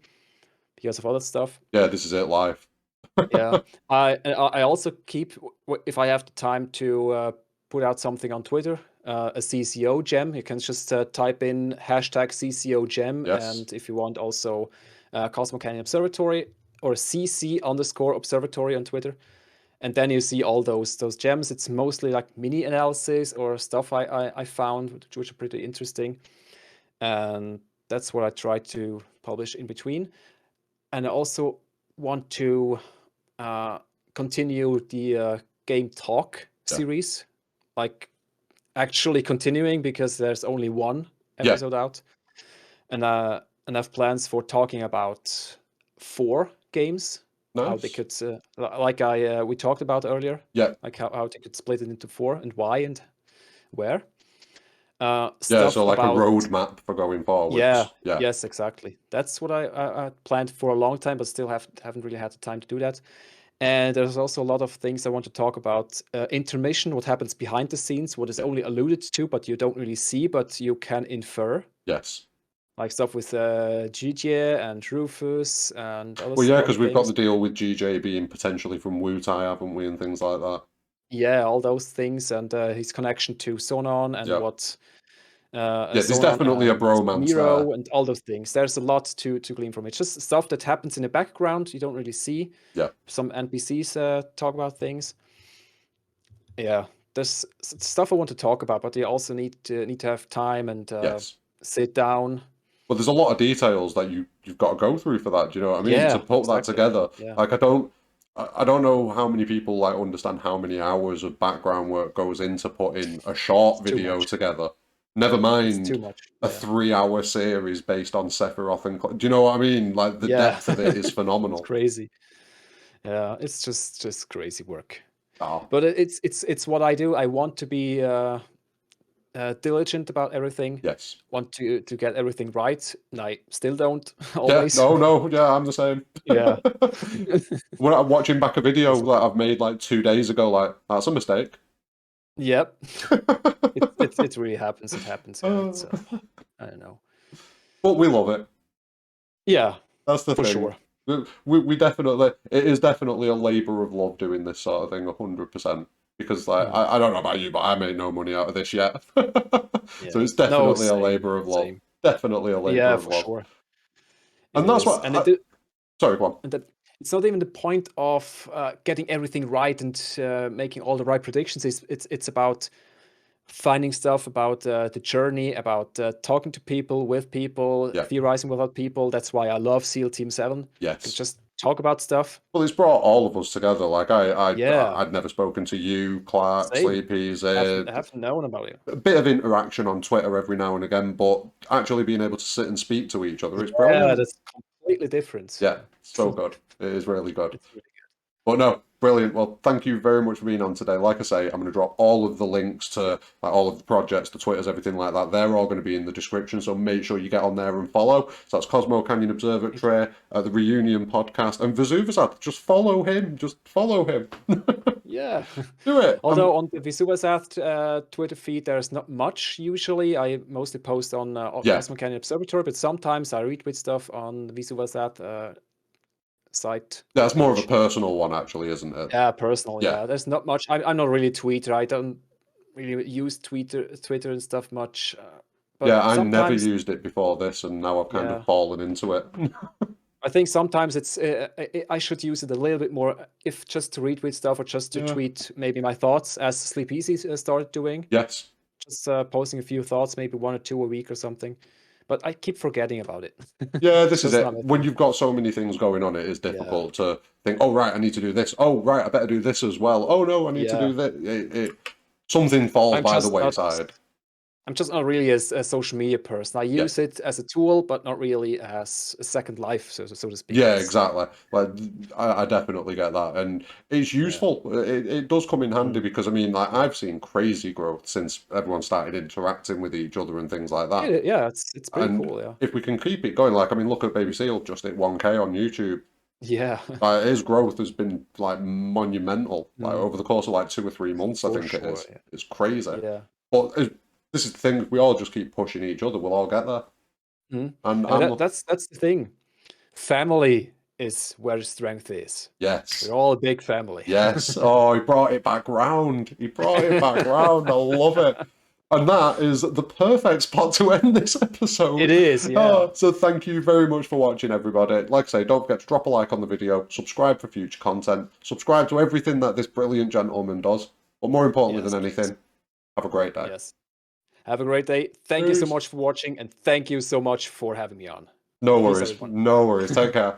because of other stuff. Yeah, this is it live. Yeah, I also keep if I have the time to put out something on Twitter, a CCO gem. You can just type in hashtag CCO gem, Yes. and if you want, also Cosmo Canyon Observatory or CC_observatory on Twitter, and then you see all those gems. It's mostly like mini analysis or stuff I found, which are pretty interesting, and that's what I try to publish in between. And I also want to uh, continue the game talk Yeah. series, like actually continuing because there's only one Yeah. episode out, and have plans for talking about 4 games, how they Nice. could, like we talked about earlier, Yeah. like how they could split it into 4 and why and where. Yeah, so Stuff like a about roadmap for going yeah, forwards. Yeah. yes, exactly. That's what I planned for a long time, but still haven't really had the time to do that. And there's also a lot of things I want to talk about. Intermission, what happens behind the scenes, what is Yeah. only alluded to, but you don't really see, but you can infer. Yes. Like stuff with GJ and Rufus and Well, yeah, other because we've got the things. deal with GJ being potentially from Wu-Tai, haven't we, and things like that. Yeah, all those things and his connection to Sonon and Yeah. what Yeah, there's Sonon definitely a and bromance there. Miro and all those things. There's a lot to glean from it. Just stuff that happens in the background you don't really see. Yeah. Some NPCs talk about things. Yeah, there's stuff I want to talk about, but you also need to have time and Yes. sit down. But there's a lot of details that you've got to go through for that. Do you know what I mean? To Yeah, put that exactly. together, Yeah, like I don't know how many people like understand how many hours of background work goes into putting a it's short too video much. together. Never It's too mind much. a Yeah. 3 hour series based on Sephiroth and do you know what I mean? Like the Yeah, depth of it is it's phenomenal. crazy. Yeah, it's just crazy work. Oh, But it's what I do. I want to be diligent about everything. yes. Want to get everything right, and I still don't Yeah, always. no, yeah, I'm the same. Yeah. When I'm watching back a video That's that okay. I've made like 2 days ago, like that's a mistake. Yep. It really happens. It happens. Yeah. Uh, It's I don't know. but we love it. Yeah, That's the for thing. sure. We definitely, it is definitely a labour of love doing this sort of thing, 100%. Because like Mm. I don't know about you, but I made no money out of this yet. So Yeah. it's No, definitely a same, labour of love. same. Definitely a labour Yeah, of for love. sure. It And that's is. what. And it Sorry, go on. and that it's not even the point of getting everything right and making all the right predictions. It's about finding stuff about the journey, about talking to people, with people, Yeah. theorizing with other people. That's why I love SEAL Team 7. You can Yes. just talk about stuff. Well, it's brought all of us together. Like Yeah, I'd never spoken to you, Clark, same. Sleepy's, Haven't known about it. a bit of interaction on Twitter every now and again, but actually being able to sit and speak to each other, it's Yeah, brilliant. that's completely different. Yeah, so good. It is really good. It's really But no, brilliant. Well, thank you very much for being on today. Like I say, I'm going to drop all of the links to like all of the projects, the Twitters, everything like that. They're all going to be in the description, so make sure you get on there and follow. So that's Cosmo Canyon good. Observatory, the Reunion podcast, and Vyzzuvazzadth. Just follow him. Just follow him. Yeah. Do it. Although on the Vyzzuvazzadth Twitter feed, there's not much usually. I mostly post on Yeah, Cosmo Canyon Observatory, but sometimes I retweet stuff on the Vyzzuvazzadth site that's more of a page. personal one, actually, isn't it? Yeah, personal. Yeah. Yeah, there's not much. I'm not really a tweeter. I don't really use Twitter and stuff much. Yeah, But I never sometimes, used it before this, and now I've kind of yeah, fallen into it. I think sometimes I should use it a little bit more, if just to retweet stuff or just to Yeah. tweet maybe my thoughts, as Sleep Easy started doing. Yes. Just posting a few thoughts, maybe 1 or 2 a week or something. But I keep forgetting about it. Yeah, It's this is just it. not my When thing. you've got so many things going on, it is Yeah, difficult to think, oh, right, I need to do this. Oh, right, I better do this as well. Oh, no, I need to yeah. do that. Something falls I'm by the just not. wayside. I'm just not really a social media person. I Yeah. use it as a tool, but not really as a second life, so to speak. Yeah, It's exactly. Like, I definitely get that. And it's yeah. useful. It does come in handy Mm. because, I mean, like, I've seen crazy growth since everyone started interacting with each other and things like that. Yeah, it's pretty And cool. Yeah. if we can keep it going, like, I mean, look at Baby Seal, just hit 1K on YouTube. Yeah. His growth has been like monumental, like Mm, over the course of like 2 or 3 months, I for think it sure. is. It's crazy. Yeah. But this is the thing, we all just keep pushing each other, we'll all get there. Mhm. And And I'm, that's the thing. Family is where the strength is. We're yes, all a big family. yes. Oh, he brought it back round. He brought it back round. I love it. And that is the perfect spot to end this It episode. is, yeah. Oh, so thank you very much for watching, everybody. Like I say, don't forget to drop a like on the video, subscribe for future content, subscribe to everything that this brilliant gentleman does. But more importantly Yes, than please. anything, have a great day. Yes. Have a great day. Thank you so Peace. much for watching, and thank you so much for having me on. No Peace, worries. everyone. No worries. Take care.